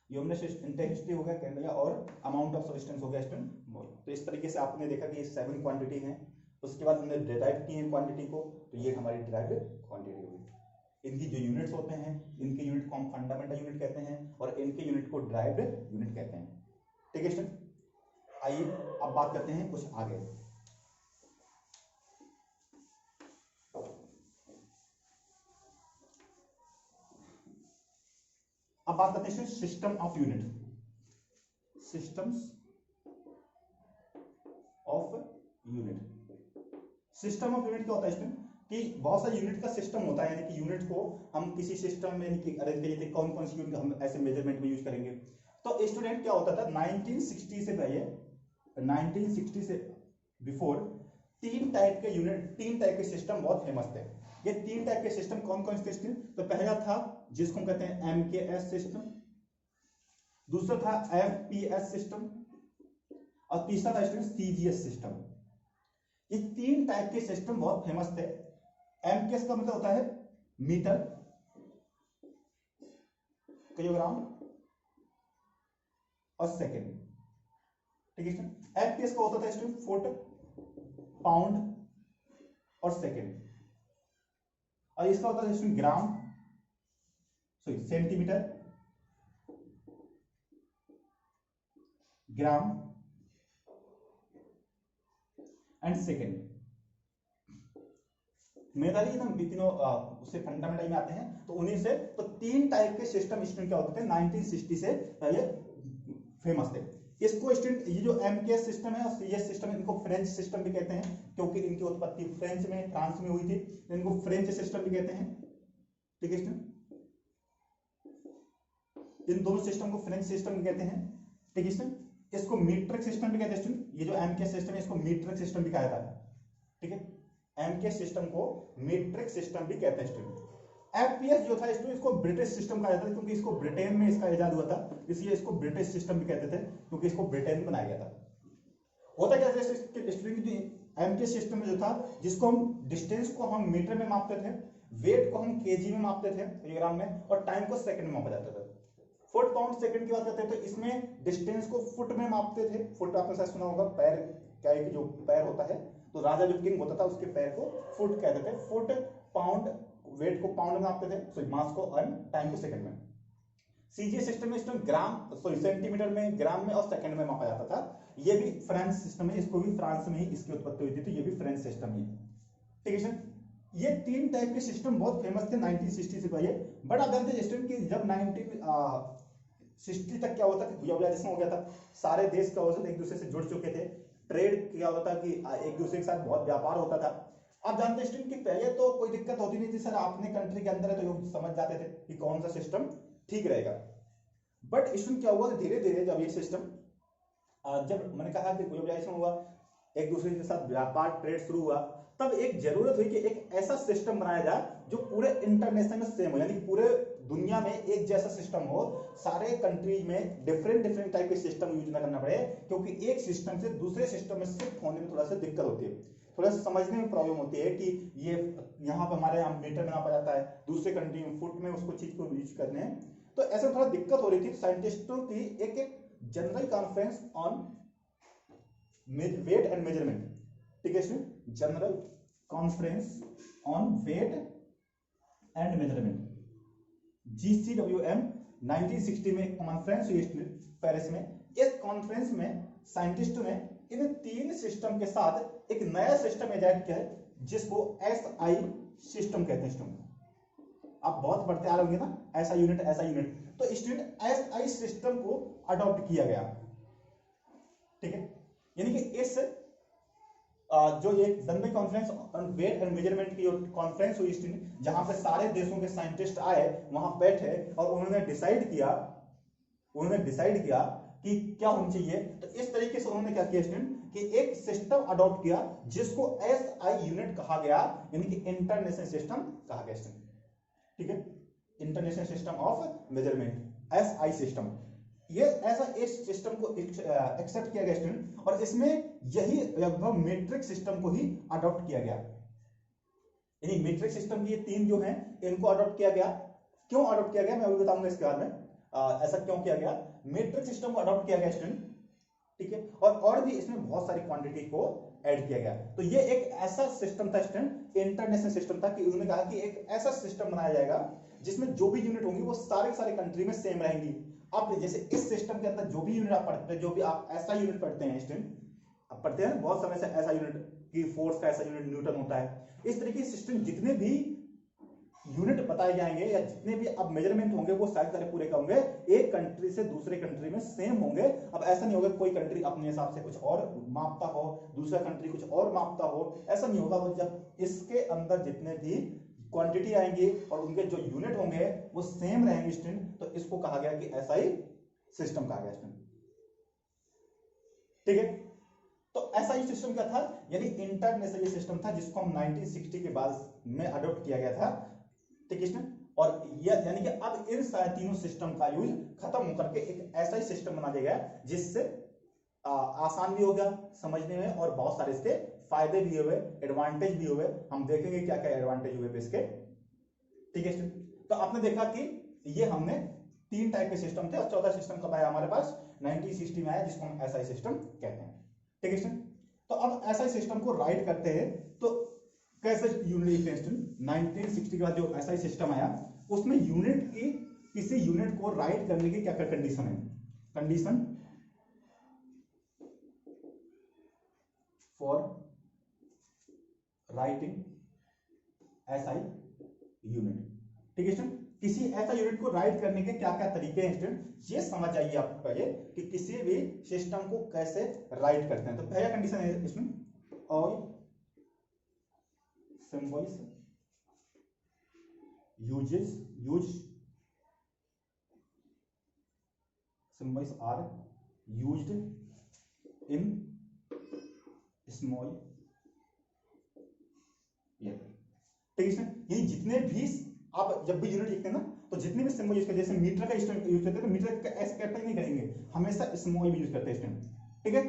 इंटेंसिटी हो गया केल्विन, और अमाउंट ऑफ सब्सटेंस हो गया स्टूडेंट मोल। तो इस तरीके से आपने देखा कि ये 7 क्वांटिटी हैं। उसके बाद हमने डिराइव की है क्वांटिटी को, तो ये हमारी डिराइव्ड क्वांटिटी होगी। इनकी जो यूनिट्स होते हैं, इनके यूनिट को हम फंडामेंटल यूनिट कहते हैं, और इनके यूनिट को डिराइव्ड यूनिट कहते हैं, ठीक है स्टूडेंट। आइए अब बात करते हैं कुछ आगे। अब बात करते हैं system of unit, systems of unit. System of unit क्या होता है स्टूडेंट, कि बहुत सारे यूनिट का सिस्टम होता है, यानी कि यूनिट को हम किसी सिस्टम में अरेंज करिए, कौन कौन सी यूनिट हम ऐसे मेजरमेंट में यूज करेंगे। तो स्टूडेंट क्या होता था 1960 से पहले, 1960 से बिफोर, 3 टाइप के यूनिट, 3 टाइप के सिस्टम बहुत फेमस थे। ये 3 टाइप के सिस्टम कौन कौन से थे, तो पहला था जिसको हम कहते हैं MKS सिस्टम, दूसरा था FPS सिस्टम, और तीसरा था स्टूडेंट CGS सिस्टम। ये 3 टाइप के सिस्टम बहुत फेमस थे। MKS का मतलब होता है मीटर, किलोग्राम और सेकंड, ठीक है। FPS का होता था स्टूडेंट फुट, पाउंड और सेकंड, और इसका होता है student gram, sorry centimetre, gram and second. मेधावी ना तीनों उससे फंडामेंटल में आते हैं, तो उन्हीं से तो तीन टाइप के सिस्टम स्टूडेंट क्या होते थे 1960 से ये फेमस थे। इसको स्टूडेंट ये जो एमकेएस सिस्टम है, ये सिस्टम इनको फ्रेंच सिस्टम भी कहते हैं, क्योंकि इनकी उत्पत्ति फ्रेंच में फ्रांस में हुई थी, इनको फ्रेंच सिस्टम भी कहते हैं। ठीक है स्टूडेंट, इन दोनों सिस्टम को फ्रेंच सिस्टम भी कहते हैं। ठीक है स्टूडेंट, इसको मीट्रिक सिस्टम भी कहते हैं स्टूडेंट, ये जो एमकेएस सिस्टम है इसको मीट्रिक सिस्टम भी कहा जाता है। ठीक है, एमकेएस सिस्टम को मीट्रिक सिस्टम भी कहते हैं स्टूडेंट। एफपीएस जो था स्टूडेंट इसको ब्रिटिश सिस्टम कहा जाता है, क्योंकि इसको ब्रिटेन में इसका इजाद हुआ था, इसलिए इसको ब्रिटिश सिस्टम भी कहते थे, क्योंकि इसको ब्रिटेन में बनाया गया था। होता क्या था स्टूडेंट, एमकेएस सिस्टम में जो था, जिसको हम डिस्टेंस को हम मीटर में मापते थे, वेट को हम केजी में मापते थे किलोग्राम में, और टाइम को सेकंड में मापा जाता था। फुट पाउंड सेकंड की बात करते हैं तो इसमें डिस्टेंस को फुट में मापते थे। फुट आपने शायद सुना होगा, पैर क्या है कि जो पैर होता है, तो राजा जो किंग होता था उसके पैर को फुट कहते थे। फुट, पाउंड, वेट को पाउंड में मापते थे, सॉरी मास को, और टाइम को सेकंड में। सीजीएस सिस्टम में स्टूडेंट ग्राम, सॉरी सेंटीमीटर में, ग्राम में और सेकंड में मापा जाता था। ये भी फ्रेंच सिस्टम है, इसको भी फ्रांस में ही इसकी उत्पत्ति हुई थी, तो ये भी फ्रेंच सिस्टम ही। ठीक है सर, ये तीन टाइप के सिस्टम बहुत फेमस थे 1960 से पहले। बट आप जानते हैं स्टूडेंट कि जब 1960 तक क्या होता था, ग्लोबलाइजेशन हो गया था, सारे देश क्या होता था एक दूसरे से जुड़ चुके थे, ट्रेड क्या होता कि एक दूसरे के साथ बहुत व्यापार होता था। आप जानते हैं स्टूडेंट कि पहले तो कोई दिक्कत होती नहीं थी सर, अपने कंट्री के अंदर है तो लोग समझ जाते थे कि कौन सा सिस्टम ठीक रहेगा। बट स्टूडेंट क्या हुआ, धीरे धीरे जब ये सिस्टम, जब मैंने कहा कि ग्लोबलाइजेशन हुआ, एक दूसरे के साथ व्यापार ट्रेड शुरू हुआ, तब एक जरूरत हुई कि एक ऐसा सिस्टम बनाया जाए जो पूरे इंटरनेशनल में सेम हो, यानी कि पूरे दुनिया में एक जैसा सिस्टम हो, सारे कंट्रीज में डिफरेंट डिफरेंट टाइप के सिस्टम यूज ना करना पड़े, क्योंकि एक सिस्टम से दूसरे सिस्टम में शिफ्ट होने में थोड़ा सा दिक्कत होती है, थोड़ा सा समझने में प्रॉब्लम होती है कि ये यहाँ पर हमारे यहाँ मीटर में नापा जाता है, दूसरे कंट्री में फुट में उसको चीज को यूज करने हैं, तो ऐसे थोड़ा दिक्कत हो रही थी। साइंटिस्टों की एक general conference on weight and measurement, ठीक है, general conference on weight and measurement, GCWM 1960 में एक कॉन्फ्रेंस हुई पेरिस में। इस कॉन्फ्रेंस में साइंटिस्टों ने इन तीन सिस्टम के साथ एक नया सिस्टम इजाद किया है, जिसको SI सिस्टम कहते हैं। आप बहुत पढ़ते आ रहे होंगे ना, ऐसा यूनिट ऐसा यूनिट, तो स्टूडेंट SI सिस्टम को अडॉप्ट किया गया। ठीक है, यानी कि इस जो ये general conference on weight and measurement की कॉन्फ्रेंस हुई, जहां पे सारे देशों के साइंटिस्ट आए, वहां बैठे और उन्होंने डिसाइड किया कि क्या होना चाहिए। तो इस तरीके से उन्होंने क्या किया स्टूडेंट कि एक सिस्टम अडॉप्ट किया जिसको SI यूनिट कहा गया, यानी कि इंटरनेशनल सिस्टम कहा गया स्टूडेंट। ठीक है, international system of measurement, SI system. ये ऐसा इस सिस्टम को एक्सेप्ट किया गया स्टूडेंट, और इसमें यही लगभग मीट्रिक सिस्टम को ही अडॉप्ट किया गया। यानी मीट्रिक सिस्टम की ये तीन जो हैं इनको अडॉप्ट किया गया। क्यों अडॉप्ट किया गया मैं अभी बताऊंगा इसके बारे में, ऐसा क्यों किया गया, मीट्रिक सिस्टम को अडॉप्ट किया गया स्टूडेंट। ठीक है, और भी इसमें बहुत सारी क्वांटिटी को ऐड किया गया। तो ये एक ऐसा सिस्टम था स्टूडेंट, इंटरनेशनल सिस्टम था, कि उन्होंने कहा कि एक ऐसा सिस्टम बनाया जाएगा जिसमें जो भी यूनिट होंगी वो सारे कंट्री में सेम रहेंगी। आप जैसे इस सिस्टम के अंदर जो भी यूनिट आप पढ़ते हैं, जो भी आप ऐसा यूनिट पढ़ते हैं स्टूडेंट, आप पढ़ते हैं बहुत समय से ऐसा यूनिट की फोर्स का ऐसा यूनिट न्यूटन होता है। इस तरीके सिस्टम जितने भी यूनिट बताए जाएंगे या जितने भी अब मेजरमेंट होंगे वो सारे पूरे का होंगे एक कंट्री से दूसरे कंट्री में सेम होंगे। अब ऐसा नहीं होगा कोई कंट्री अपने हिसाब से कुछ और मापता हो, दूसरा कंट्री कुछ और मापता हो, ऐसा नहीं होगा। जब इसके अंदर जितने भी क्वांटिटी आएंगी और उनके जो यूनिट होंगे वो सेम रहेंगे स्टूडेंट, तो इसको कहा गया कि SI सिस्टम कहा गया स्टूडेंट। ठीक है, तो SI सिस्टम क्या था, यानी इंटरनेशनल सिस्टम था जिसको हम 1960 के बाद में अडॉप्ट किया गया था। ठीक है, और यह यानी कि अब इन तीनों सिस्टम का यूज खत्म होकर के एक ऐसा ही सिस्टम बना दिया गया जिससे आसान भी हो गया समझने में, और बहुत सारे इसके फायदे भी हुए, एडवांटेज भी हुए। हम देखेंगे क्या क्या एडवांटेज हुए इसके। ठीक है, तो आपने देखा कि ये हमने तीन टाइप के सिस्टम थे और चौथा सिस्टम कब आया हमारे पास, 1960 में आया, जिसको हम SI सिस्टम कहते हैं। ठीक है, तो अब SI सिस्टम को राइट करते हैं तो कैसे यूनिट लिखते हैं स्टूडेंट? 1960 के बाद जो ऐसा सिस्टम आया उसमें यूनिट की किसी यूनिट को राइट करने की क्या क्या कंडीशन है? Condition for writing SI unit. ठीक है स्टूडेंट, किसी ऐसा यूनिट को राइट करने के क्या क्या तरीके हैं स्टूडेंट, ये समझ जाइए आप पहले कि किसी भी सिस्टम को कैसे राइट करते हैं। तो पहला कंडीशन है इसमें all symbols symbols are used in small letter। ठीक है, ये जितने भी आप जब भी यूनिट लिखते हैं ना तो जितने भी सिंबल यूज करते हैं, जैसे मीटर का यूज करते हैं तो मीटर का एस कैपिटल नहीं करेंगे, हमेशा स्मॉल में यूज करते हैं स्टूडेंट। ठीक है,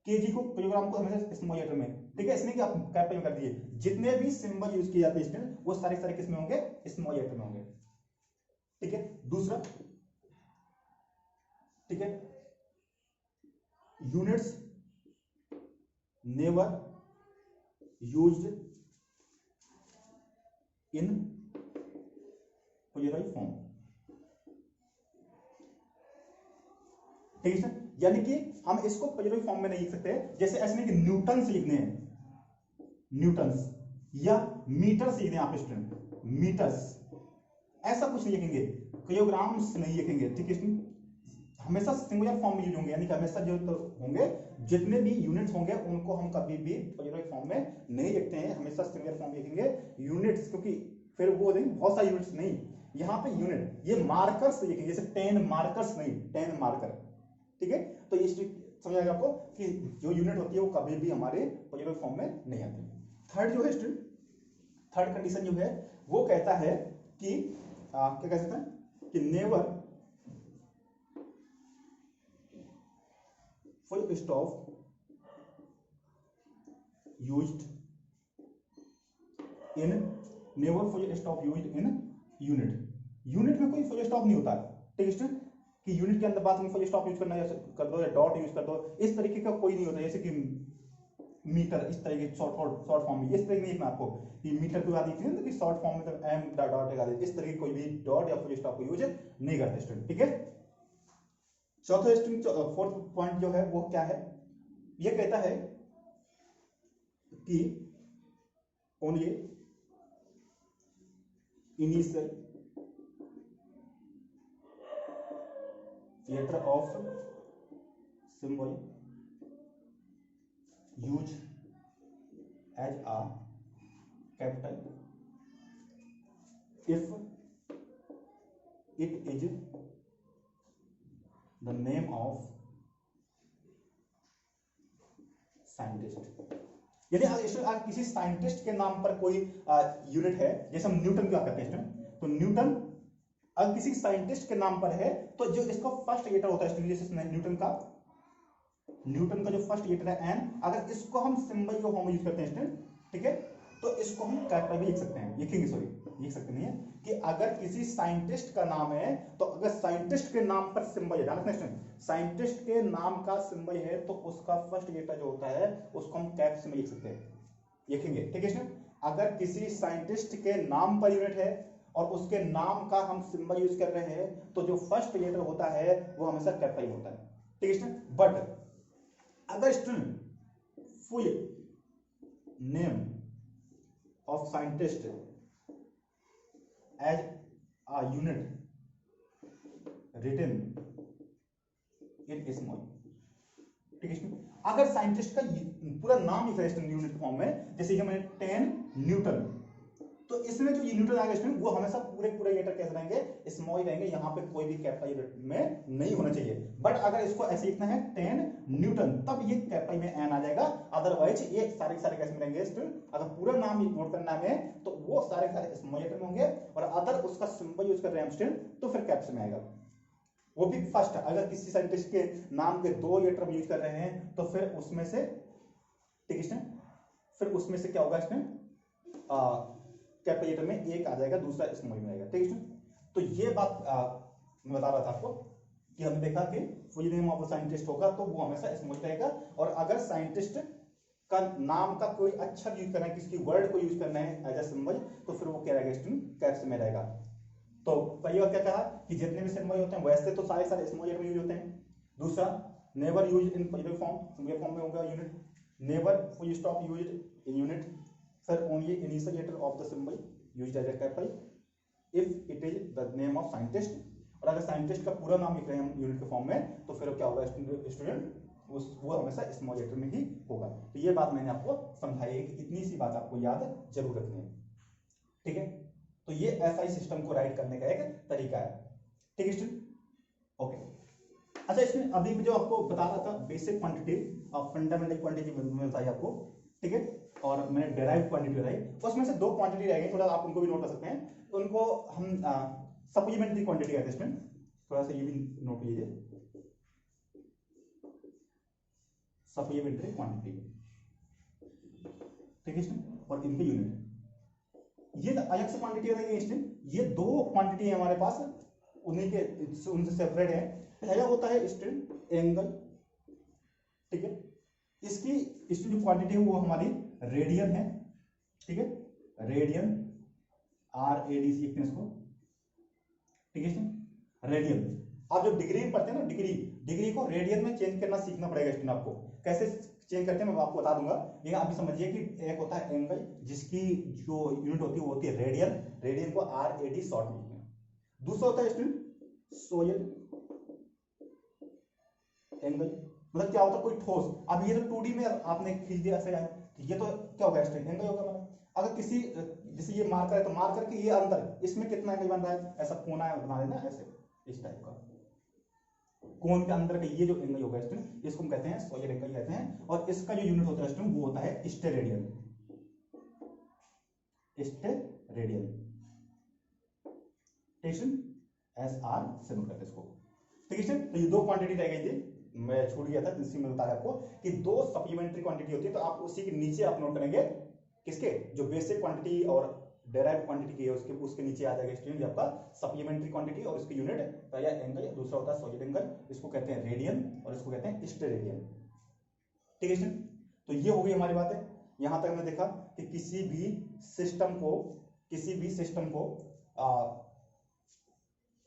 केजी को किलोग्राम को हमेशा स्मॉल लेटर में। ठीक है, इसलिए कि आप कैपिटल में कर दिए। जितने भी सिंबल यूज किए जाते हैं स्टूडेंट वो सारे सारे किस में होंगे? स्मॉल लेटर में होंगे। ठीक है, दूसरा, ठीक है, units never used in positive form. ठीक है, यानी कि हम इसको पॉजिटिव फॉर्म में नहीं लिख सकते। जैसे ऐसे नहीं कि न्यूटन्स लिखने हैं, न्यूटन्स, या मीटर्स लिखने हैं आप स्टूडेंट, मीटर्स, ऐसा कुछ नहीं लिखेंगे, किलोग्राम्स नहीं लिखेंगे। ठीक है, हमेशा सिंगुलर फॉर्म में यूज होंगे, यानी कि हमेशा जो तो होंगे जितने भी यूनिट्स होंगे उनको हम कभी भी पॉजिटिव फॉर्म में नहीं लिखते हैं, हमेशा सिंगुलर फॉर्म में लिखेंगे यूनिट्स, क्योंकि फिर वो नहीं बहुत सारे यूनिट्स नहीं, यहाँ पे यूनिट, ये मार्कर्स लिखेंगे, जैसे 10 मार्कर्स नहीं, 10 मार्कर। ठीक है, तो ये समझ आएगा आपको कि जो यूनिट होती है वो कभी भी हमारे पॉजिटिव फॉर्म में नहीं आती। थर्ड जो है स्टूडेंट, थर्ड कंडीशन जो है वो कहता है कि क्या कह सकते हैं कि never full stop used in, never full stop used in unit. Unit में कोई फुल स्टॉप नहीं होता। ठीक है स्टूडेंट, कि यूनिट के अंदर बात में फुल स्टॉप यूज करना कर दो या डॉट यूज कर दो, इस तरीके का कोई नहीं होता। जैसे कि मीटर, इस तरीके शॉर्ट फॉर्म में इस तरीके नहीं लिखना आपको कि मीटर की बात लिखी है कि शॉर्ट फॉर्म में तो एम डॉट लगा दे, इस तरीके कोई भी डॉट या फुल स्टॉप को यूज नहीं करते स्टूडेंट। ठीक है, चौथा स्टूडेंट, फोर्थ पॉइंट जो है वो क्या है, ये कहता है कि only initial letter of symbol used as a capital if it is the name of scientist. यदि आप किसी साइंटिस्ट के नाम पर कोई यूनिट है, जैसे हम न्यूटन क्या कहते हैं, तो न्यूटन अगर किसी साइंटिस्ट के नाम पर है तो जो इसका फर्स्ट लेटर होता है, जैसे न्यूटन का जो फर्स्ट लेटर है एन, अगर इसको हम सिंबल जो हम यूज करते हैं स्टूडेंट, ठीक है, तो इसको हम कैपिटल में लिख सकते हैं, लिखेंगे, सॉरी लिख सकते नहीं है, कि अगर किसी साइंटिस्ट का नाम है तो अगर साइंटिस्ट के नाम पर सिंबल है, ध्यान रखना स्टूडेंट, साइंटिस्ट के नाम का सिंबल है तो उसका फर्स्ट लेटर जो होता है उसको हम कैप्स में लिख सकते हैं, लिखेंगे। ठीक है स्टूडेंट, अगर किसी साइंटिस्ट के नाम पर यूनिट है और उसके नाम का हम सिंबल यूज कर रहे हैं तो जो फर्स्ट लेटर होता है वो हमेशा कैपिटल होता है। ठीक है स्टूडेंट, बट अगर student full name of scientist as a unit written in small, ठीक है, अगर साइंटिस्ट का पूरा नाम लिखा है यूनिट फॉर्म में, जैसे कि मैंने 10 न्यूटन, तो इसमें जो न्यूटन आएगा स्टूडेंट वो हमेशा पूरे लेटर कैसे रहेंगे? स्मॉल रहेंगे, यहाँ पे कोई भी कैपिटल में नहीं होना चाहिए। बट अगर इसको ऐसे लिखना है 10 न्यूटन, तब ये कैपिटल में एन आ जाएगा, अदरवाइज ये सारे कैसे में रहेंगे स्टूडेंट? अगर पूरा नाम नोट करना है तो वो सारे स्मॉल लेटर में होंगे, और अदर उसका सिंबल यूज कर रहे हैं स्टूडेंट तो फिर कैप्स में आएगा, वो भी फर्स्ट। अगर किसी साइंटिस्ट के नाम के 2 लेटर यूज कर रहे हैं तो फिर उसमें से, ठीक है, फिर उसमें से क्या होगा स्टूडेंट? कैपिटल लेटर में एक आ जाएगा, दूसरा स्मॉल में आएगा। ठीक है, तो ये बात मैं बता रहा था आपको कि हमने देखा कि फुल नेम ऑफ साइंटिस्ट होगा तो वो हमेशा स्मॉल रहेगा, और अगर साइंटिस्ट का नाम का कोई अक्षर यूज करना है, किसी वर्ड को यूज करना है एज अ सिंबल, तो फिर वो क्या रहेगा स्टूडेंट, कैप्स में रहेगा। तो पहली बात क्या कहा कि जितने भी सिंबल होते हैं वैसे तो सारे स्मॉल यूनिट में यूज होते हैं। दूसरा, never use in positive form, singular form में होगा unit. Never full stop use in unit. Sir only initial letter of the symbol used as a capital if it is the name of scientist. और अगर scientist का पूरा नाम लिख रहे हैं हम यूनिट के फॉर्म में, तो फिर क्या होगा स्टूडेंट, वो हमेशा स्मॉल लेटर में ही होगा। तो ये बात मैंने आपको समझाई है कि इतनी सी बात आपको याद जरूर रखनी है, ठीक है। तो ये एसआई सिस्टम को राइट करने का एक तरीका है, ठीक है स्टूडेंट, ओके। अच्छा, इसमें अभी जो आपको बता रहा था बेसिक क्वांटिटी और फंडामेंटल क्वांटिटी में बताई आपको, ठीक है, और मैंने डेराइव क्वांटिटी बताई। उसमें से दो क्वांटिटी रह गई, थोड़ा आप उनको भी नोट कर सकते हैं। उनको हम सप्लीमेंट्री क्वांटिटी कहते हैं स्टूडेंट, थोड़ा सा ये भी नोट कीजिए, सप्लीमेंट्री क्वांटिटी, ठीक है स्टूडेंट, और इनके यूनिट। ये अलग से क्वांटिटी रहेगी स्टूडेंट, ये दो क्वांटिटी है हमारे पास, उन्हीं के उनसे सेपरेट है। पहला होता है स्टूडेंट एंगल, ठीक है, इसकी जो क्वांटिटी है वो हमारी रेडियन है, ठीक है, रेडियन, RAD लिखते हैं इसको, ठीक है स्टूडेंट, रेडियन। आप जब डिग्री पढ़ते हैं ना, डिग्री को रेडियन में चेंज करना सीखना पड़ेगा स्टूडेंट आपको। कैसे चेंज करते हैं मैं आपको बता दूंगा, लेकिन अभी समझिए कि एक होता है एंगल, जिसकी जो यूनिट होती है वो होती है रेडियन, रेडियन को RAD शॉर्ट लिखते हैं। दूसरा होता है स्टूडेंट सोयल एंगल, मतलब क्या होता है, कोई ठोस। अब ये तो 2D में आपने खींच दिया ऐसे, ये तो क्या होगा स्टूडेंट, एंगल होगा हमारा। अगर किसी जैसे ये मार्कर है तो मार्कर के ये अंदर, इसमें कितना एंगल बन रहा है, ऐसा कोना बना देना ऐसे, इस टाइप का कोन के अंदर का ये जो एंगल होगा स्टूडेंट, इसको हम कहते हैं सोयल एंगल कहते हैं। और इसका जो यूनिट होता है स्टूडेंट वो होता है स्टेरेडियन, स्टेरेडियन, SR से नोट करते हैं इसको, ठीक है। तो ये दो क्वांटिटी रह गई थी, मैं छूट गया था, इसी में बताया आपको कि दो सप्लीमेंट्री क्वांटिटी होती है। तो आप उसी के नीचे आप नोट करेंगे किसके, जो बेसिक क्वांटिटी और डेराइव क्वांटिटी की है उसके नीचे आ जाएगा स्टूडेंट आपका सप्लीमेंट्री क्वांटिटी, और इसकी यूनिट पहला एंगल, दूसरा होता है सोयल एंगल, इसको कहते हैं रेडियन और इसको कहते हैं स्टेरेडियन, ठीक है स्टूडेंट। तो ये हो गई हमारी बात है। यहां तक हमने देखा कि किसी भी सिस्टम को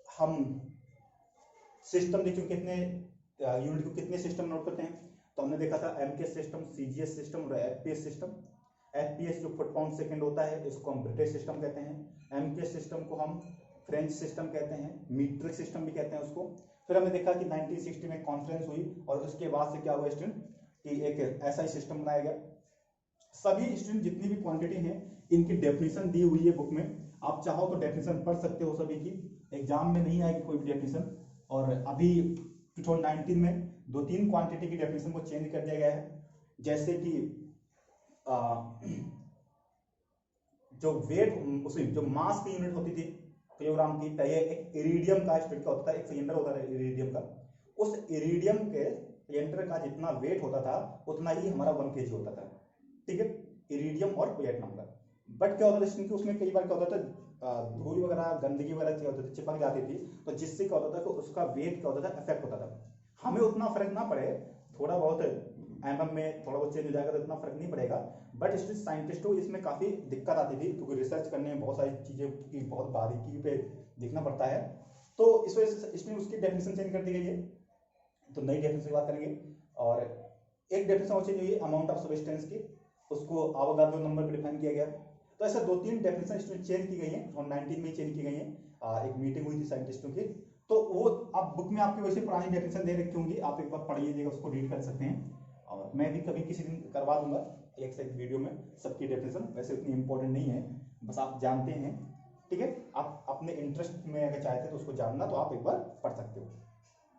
हम सिस्टम देखिए कितने यूनिट को कितने सिस्टम नोट करते हैं। तो हमने देखा था MKS सिस्टम, CGS सिस्टम और FPS सिस्टम। FPS जो फुट पाउंड सेकंड होता है इसको हम ब्रिटिश सिस्टम कहते हैं। MKS सिस्टम को हम फ्रेंच सिस्टम कहते हैं, मीट्रिक सिस्टम भी कहते हैं उसको। फिर हमने देखा कि 1960 में कॉन्फ्रेंस हुई और उसके बाद से क्या हुआ स्टूडेंट कि एक ऐसा ही सिस्टम बनाया गया। सभी स्टूडेंट जितनी भी क्वांटिटी हैं इनकी डेफिनेशन दी हुई है बुक में, आप चाहो तो डेफिनेशन पढ़ सकते हो सभी की, एग्जाम में नहीं आएगी कोई भी डेफिनेशन। और अभी 2019 में 2-3 क्वांटिटी की डेफिनेशन को चेंज कर दिया गया है, जैसे कि जो वेट उसी जो मास की यूनिट होती थी किलोग्राम की, पहले एक इरिडियम का स्टूडेंट का होता था, एक सिलेंडर होता था इरिडियम का, उस इरिडियम के सिलेंडर का जितना वेट होता था उतना ही हमारा 1 kg होता था, ठीक है, इरिडियम और प्लेटिनम का। बट क्या होता था उसमें कई बार क्या होता था धूल वगैरह गंदगी वगैरह क्या होती थी चिपक जाती थी, तो जिससे क्या होता था कि उसका वेट क्या होता था इफेक्ट होता था। हमें उतना फर्क ना पड़े, थोड़ा बहुत MM में थोड़ा बहुत चेंज हो जाएगा तो इतना फर्क नहीं पड़ेगा, बट साइंटिस्टों को इसमें काफी दिक्कत आती थी क्योंकि रिसर्च करने में बहुत सारी चीजें की बहुत बारीकी पे देखना पड़ता है। तो इस वजह से इसमें उसकी डेफिनेशन चेंज कर दी गई है। तो नई डेफिनेशन की बात करेंगे, और एक डेफिनेशन और चेंज हुई है अमाउंट ऑफ सब्सटेंस की, उसको अवोगाड्रो नंबर पर डिफाइन किया गया। तो ऐसा 2-3 डेफिनेशन इसमें चेंज की गई है और 19 में चेंज की गई है। एक मीटिंग हुई थी साइंटिस्टों की, तो वो अब बुक में आपकी वैसे पुरानी डेफिनेशन दे रखी होंगी, आप एक बार पढ़ लीजिएगा, उसको रीड कर सकते हैं। और मैं भी कभी किसी दिन करवा दूंगा एक से एक वीडियो में सबकी डेफिनेशन, वैसे उतनी इंपॉर्टेंट नहीं है, बस आप जानते हैं, ठीक है। आप अपने इंटरेस्ट में अगर चाहते हैं तो उसको जानना तो आप एक बार पढ़ सकते हो,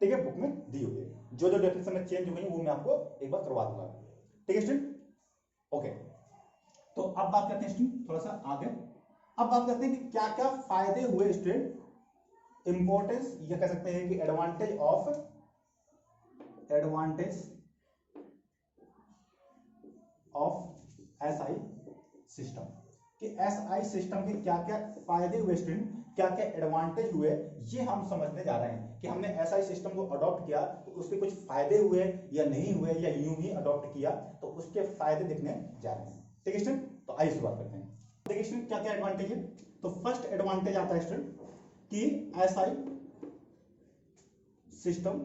ठीक है, बुक में दी हुई है। जो जो डेफिनेशन में चेंज हो गई वो मैं आपको एक बार करवा दूंगा, ठीक है स्टूडेंट, ओके। तो अब बात करते हैं स्टूडेंट थोड़ा सा आगे, अब बात करते हैं कि क्या क्या फायदे हुए स्टूडेंट, इंपॉर्टेंस ये कह सकते हैं कि एडवांटेज ऑफ SI सिस्टम। कि एसआई सिस्टम के क्या क्या फायदे हुए स्टूडेंट, क्या क्या एडवांटेज हुए, ये हम समझने जा रहे हैं कि हमने एसआई सिस्टम को अडॉप्ट किया तो उसके कुछ फायदे हुए या नहीं हुए, या यूं ही अडॉप्ट किया तो उसके फायदे देखने जा रहे हैं। ठीक है स्टूडेंट, तो आइए शुरुआत करते हैं। देखिए स्टूडेंट क्या क्या एडवांटेज है। तो फर्स्ट एडवांटेज आता है स्टूडेंट कि एसआई सिस्टम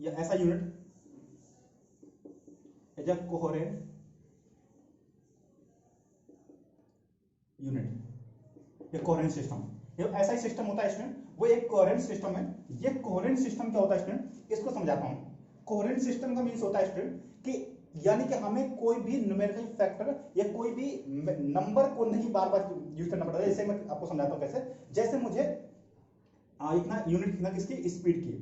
या SI unit is a coherent unit, ये कोहेरेंट सिस्टम, ये ऐसा ही सिस्टम होता है स्टूडेंट, वो एक कोहेरेंट सिस्टम है। ये कोहेरेंट सिस्टम क्या होता है स्टूडेंट, इसको समझाता हूं। कोहेरेंट सिस्टम का मीन्स होता है स्टूडेंट कि यानी कि हमें कोई भी न्यूमेरिकल फैक्टर या कोई भी नंबर को नहीं बार बार यूज करना पड़ता है। जैसे मैं आपको समझाता हूं कैसे, जैसे मुझे इतना यूनिट लिखना किसकी, स्पीड की।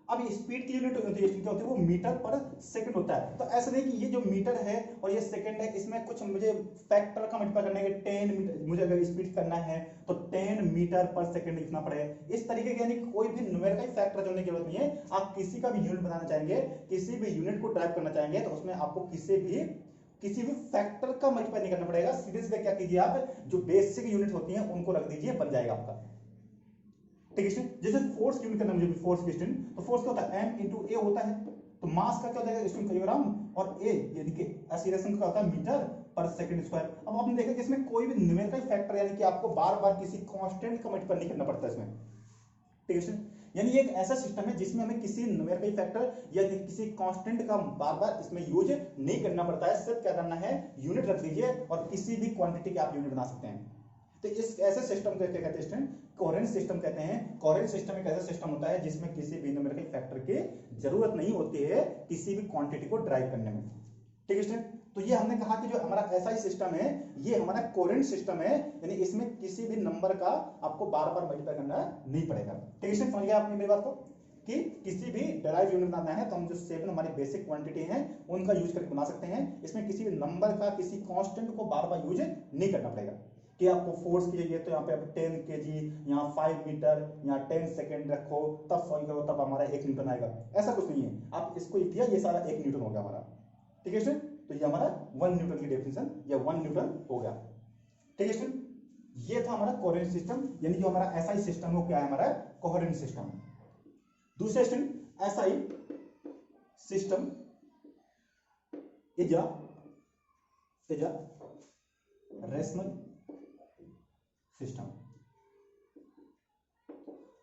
अब ये स्पीड की यूनिट होती है क्या होती है, वो मीटर पर सेकंड होता है। तो ऐसा नहीं कि ये जो मीटर है और ये सेकंड है, इसमें कुछ मुझे फैक्टर का मल्टीप्लाई करना है, 10 मीटर मुझे अगर स्पीड करना है तो 10 मीटर पर सेकंड लिखना पड़ेगा। इस तरीके के यानी कोई भी न्यूमेरिकल फैक्टर जोड़ने की जरूरत नहीं है। आप किसी का भी यूनिट बनाना चाहेंगे, किसी भी यूनिट को ड्राइव करना चाहेंगे तो उसमें आपको किसी भी फैक्टर का मल्टीप्लाई नहीं करना पड़ेगा। सीधे सीधे क्या कीजिए, आप जो बेसिक यूनिट होती है उनको रख दीजिए, बन जाएगा आपका। ठीक है, जैसे फोर्स यूनिट करना, मुझे फोर्स की स्टूडेंट, तो फोर्स क्या होता है, m इंटू ए होता है। तो मास का क्या हो जाएगा स्टूडेंट, किलोग्राम, और ए यानी कि एक्सीलरेशन का होता है मीटर पर सेकंड स्क्वायर। अब आपने देखा कि इसमें कोई भी न्यूमेरिकल फैक्टर यानी कि आपको बार बार किसी कांस्टेंट का मल्टीप्लाई नहीं करना पड़ता इसमें। ठीक है, यानी ये एक ऐसा सिस्टम है जिसमें हमें किसी न्यूमेरिकल फैक्टर या किसी कांस्टेंट का बार बार इसमें यूज नहीं करना पड़ता है। सिर्फ क्या करना है, यूनिट रख दीजिए और किसी भी क्वांटिटी के आप यूनिट बना सकते हैं। तो इस ऐसे सिस्टम को क्या कहते हैं, कोहेरेंट सिस्टम कहते हैं। कोहेरेंट सिस्टम एक ऐसा सिस्टम होता है जिसमें किसी भी न्यूमेरिकल फैक्टर की जरूरत नहीं होती है किसी भी क्वांटिटी को ड्राइव करने में। ठीक है स्टूडेंट, तो ये हमने कहा कि जो हमारा एसआई सिस्टम है ये हमारा कोहेरेंट सिस्टम है, यानी इसमें किसी भी नंबर का आपको बार बार मल्टीप्लाई करना नहीं पड़ेगा। ठीक है स्टूडेंट, समझ गए आपने मेरी बात को कि किसी भी डेराइव यूनिट बनाना है तो हम जो 7 हमारी बेसिक क्वांटिटी हैं उनका यूज करके बना सकते हैं। इसमें किसी भी नंबर का, किसी कांस्टेंट को बार बार यूज नहीं करना पड़ेगा कि आपको फोर्स की चाहिए तो यहाँ पे आप 10 kg, यहाँ 5 मीटर, यहाँ 10 सेकेंड रखो, तब सॉल्व करो, तब हमारा 1 न्यूटन आएगा। ऐसा कुछ नहीं है, आप इसको किया ये सारा 1 न्यूटन हो गया हमारा। ठीक है स्टूडेंट, तो ये हमारा 1 न्यूटन की डेफिनेशन या 1 न्यूटन हो गया। ठीक है स्टूडेंट, ये था हमारा कोहेरेंट सिस्टम, यानी जो हमारा एसआई सिस्टम है वो क्या है, हमारा कोहेरेंट सिस्टम। दूसरे student, SI system is a rational system.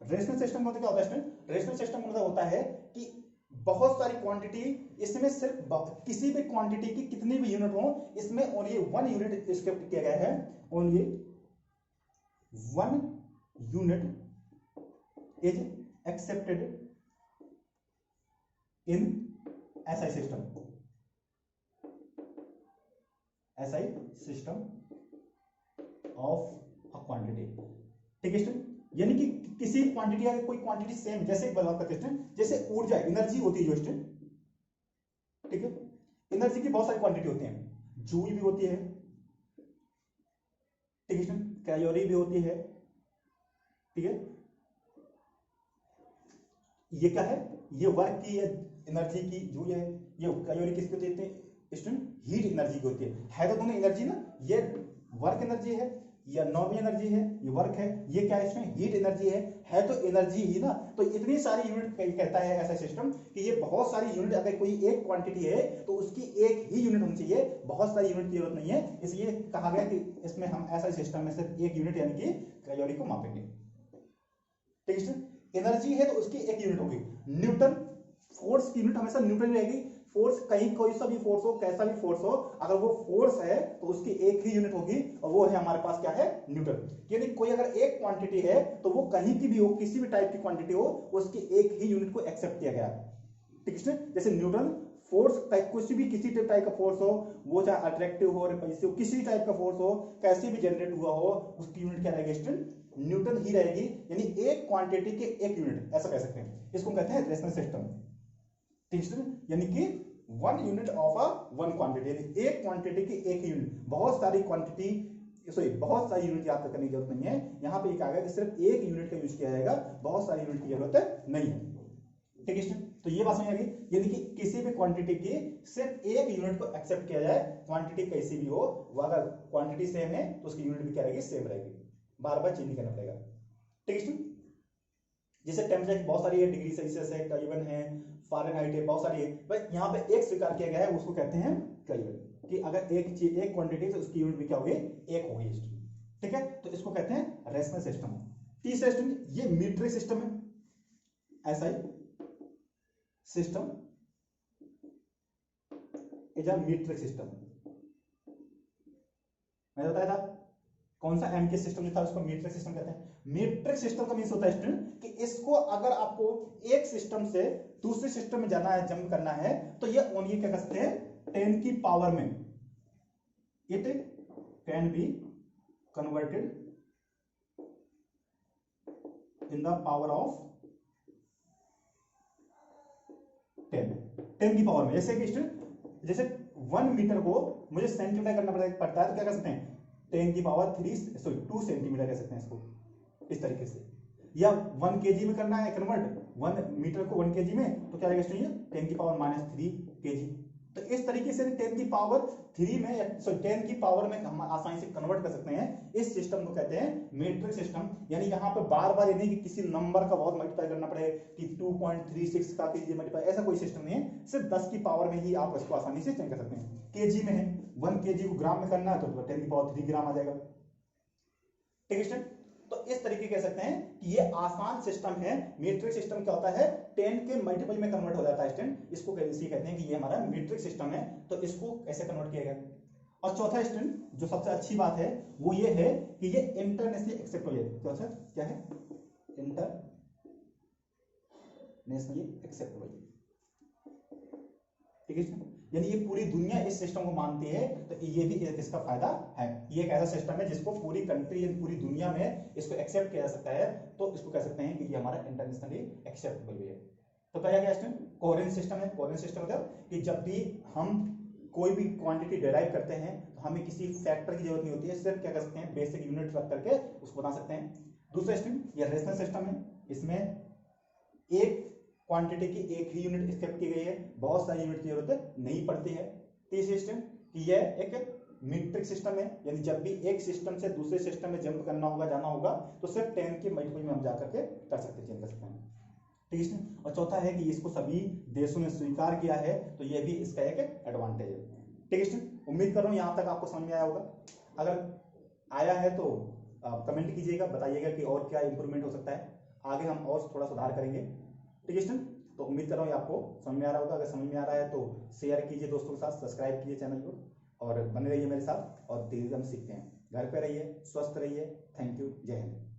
Rational system मतलब क्या होता है स्टूडेंट, रेशनल सिस्टम मतलब होता है कि बहुत सारी क्वांटिटी, इसमें सिर्फ किसी भी क्वांटिटी की कितनी भी यूनिट हो, इसमें ओनली 1 यूनिट स्क्रिप्ट किया गया है, only 1 unit is accepted in SI system. SI system of quantity. ठीक है स्टूडेंट, यानी कि किसी क्वांटिटी या कोई क्वांटिटी सेम, जैसे बात करते हैं जैसे ऊर्जा, एनर्जी होती है जो स्टूडेंट, ठीक है, एनर्जी की बहुत सारी क्वांटिटी होती है, जूल भी होती है, ठीक है स्टूडेंट, कैलोरी भी होती है। ठीक है, ये क्या है, ये वर्क की एनर्जी की जूल है, ये कैलोरी किसको देते हैं स्टूडेंट, हीट एनर्जी की होती है तो दोनों एनर्जी ना, ये वर्क एनर्जी है या नॉर्मल एनर्जी है, ये वर्क है, ये क्या है इसमें हीट एनर्जी है तो एनर्जी ही ना। तो इतनी सारी यूनिट कहता है ऐसा सिस्टम कि ये बहुत सारी यूनिट, अगर कोई एक क्वांटिटी है तो उसकी एक ही यूनिट होनी चाहिए, बहुत सारी यूनिट की जरूरत नहीं है। इसलिए कहा गया कि इसमें हम ऐसा सिस्टम में सिर्फ एक यूनिट यानी कि कैलोरी को मापेंगे। ठीक है, एनर्जी है तो उसकी एक यूनिट होगी। न्यूटन, फोर्स की यूनिट हमेशा न्यूटन रहेगी। फोर्स कहीं कोई सा भी फोर्स हो, कैसा भी फोर्स हो, अगर वो फोर्स है तो उसकी एक ही यूनिट होगी और वो है हमारे पास क्या है, न्यूटन। यानी कोई अगर एक क्वांटिटी है तो वो कहीं की भी हो, किसी भी टाइप की क्वांटिटी हो, उसकी एक ही यूनिट को एक्सेप्ट किया गया। ठीक है, जैसे न्यूटन फोर्स, कुछ भी किसी टाइप का फोर्स हो, वो चाहे अट्रैक्टिव हो, रिपल्सिव, किसी टाइप का फोर्स हो, कैसे भी जनरेट हुआ हो, उसकी यूनिट क्या रहेगी स्टूडेंट, न्यूटन ही रहेगी। यानी एक क्वांटिटी के एक यूनिट, ऐसा कह सकते हैं, इसको कहते हैं रेशनल सिस्टम। ठीक है, यानी कि 1 यूनिट ऑफ अ 1 क्वांटिटी, यानी एक क्वांटिटी की एक यूनिट। बहुत सारी क्वांटिटी, सॉरी बहुत सारी यूनिट याद करने की जरूरत नहीं है। यहां पे कहा गया कि सिर्फ एक यूनिट का यूज किया जाएगा, बहुत सारी यूनिट की जरूरत नहीं है। ठीक है स्टूडेंट, तो ये बात समझ आ गई। यानी कि किसी भी क्वांटिटी की सिर्फ एक यूनिट को एक्सेप्ट किया जाए, क्वांटिटी कैसी भी हो, वो अगर क्वांटिटी सेम है तो उसकी यूनिट भी क्या रहेगी, सेम रहेगी, बार बार चेंज नहीं करना पड़ेगा। ठीक है स्टूडेंट, जैसे टेम्परेचर बहुत सारी है, डिग्री सेल्सियस है, केल्विन है, फ़ारेनहाइट है, बहुत सारी है, बस यहाँ पे एक स्वीकार किया गया है, उसको कहते हैं केल्विन, कि अगर एक चीज एक क्वांटिटी तो उसकी यूनिट भी क्या होगी, एक होगी स्टूडेंट। ठीक है, तो इसको कहते हैं रेशनल सिस्टम। तीसरा स्टूडेंट ये मीट्रिक सिस्टम है, ऐसा ही system is a metric system. मैंने बताया था कौन सा एम के सिस्टम जो था उसको मीट्रिक सिस्टम कहते हैं। मीट्रिक सिस्टम का मीन्स होता है स्टूडेंट कि इसको अगर आपको एक सिस्टम से दूसरे सिस्टम में जाना है, जंप करना है, तो ये ओनली क्या कर सकते हैं, 10 की पावर में, it can be converted in the power of 10 की पावर में। जैसे कि स्टूडेंट जैसे 1 मीटर को मुझे सेंटीमीटर करना पड़ता है, तो क्या कर सकते हैं, 10 की पावर 2 सेंटीमीटर कह सकते हैं इसको, इस तरीके से। या 1 केजी में करना है कन्वर्ट, 1 मीटर को 1 केजी में, तो क्या रहेगा स्टूडेंट, 10 की पावर -3 केजी। तो इस तरीके से 10 की पावर 3 में, 10 की पावर में हम आसानी से कन्वर्ट कर सकते हैं। इस सिस्टम को कहते हैं मीट्रिक सिस्टम। यानी यहाँ पे बार बार नहीं कि किसी नंबर का बहुत मल्टीप्लाई करना पड़े कि 2.36 का कीजिए मल्टीप्लाई, ऐसा कोई सिस्टम नहीं है। सिर्फ 10 की पावर में ही आप इसको आसानी से चेंज कर सकते हैं। केजी में है, 1 केजी को ग्राम में करना है तो 10 की पावर 3 ग्राम आ जाएगा। ठीक है स्टूडेंट, तो इस तरीके कह सकते हैं कि ये आसान सिस्टम है। मीट्रिक सिस्टम क्या होता है, 10 के मल्टीपल में कन्वर्ट हो जाता है स्टूडेंट, इसको इसलिए कहते हैं कि ये हमारा मीट्रिक सिस्टम है। तो इसको कैसे कन्वर्ट किया गया। और चौथा स्टूडेंट जो सबसे अच्छी बात है वो ये है कि ये इंटरनेशनली एक्सेप्टेबल है। क्या है, इंटरनेशनली एक्सेप्टेबल। ठीक है, यानी ये पूरी दुनिया इस सिस्टम को मानती है, तो ये भी इसका फायदा है। ये एक ऐसा सिस्टम है जिसको पूरी कंट्री या पूरी दुनिया में इसको एक्सेप्ट किया जा सकता है, तो इसको कह सकते हैं कि ये हमारा इंटरनेशनली एक्सेप्टेबल भी है। तो पहला क्या स्टूडेंट, कोहेरेंट सिस्टम है। कोहेरेंट सिस्टम मतलब कि जब भी हम कोई भी क्वांटिटी डिराइव करते हैं तो हमें किसी फैक्टर की जरूरत नहीं होती है, सिर्फ क्या कर सकते हैं, बेसिक यूनिट रख करके उसको बता सकते हैं। दूसरा स्टूडेंट ये रेशनल सिस्टम है, इसमें एक क्वांटिटी की एक ही यूनिट एक्सेप्ट की गई है, बहुत सारी यूनिट की जरूरत नहीं पड़ती है। तीसरी स्टूडेंट कि यह एक मीट्रिक सिस्टम है, यानी जब भी एक सिस्टम से दूसरे सिस्टम में जंप करना होगा, जाना होगा, तो सिर्फ 10 के मल्टीपल में हम जाकर के कर सकते हैं, चेंज कर सकते हैं। ठीक है, और चौथा है कि इसको सभी देशों ने स्वीकार किया है, तो यह भी इसका एक एडवांटेज है। ठीक है स्टूडेंट, उम्मीद कर रहा हूँ यहाँ तक आपको समझ में आया होगा। अगर आया है तो कमेंट कीजिएगा, बताइएगा कि और क्या इंप्रूवमेंट हो सकता है, आगे हम और थोड़ा सुधार करेंगे। ठीक है स्टूडेंट, तो उम्मीद कर रहा हूँ आपको समझ में आ रहा होगा। अगर समझ में आ रहा है तो शेयर कीजिए दोस्तों के साथ, सब्सक्राइब कीजिए चैनल को, और बने रहिए मेरे साथ, और धीरे धीरे हम सीखते हैं। घर पे रहिए, स्वस्थ रहिए। थैंक यू, जय हिंद।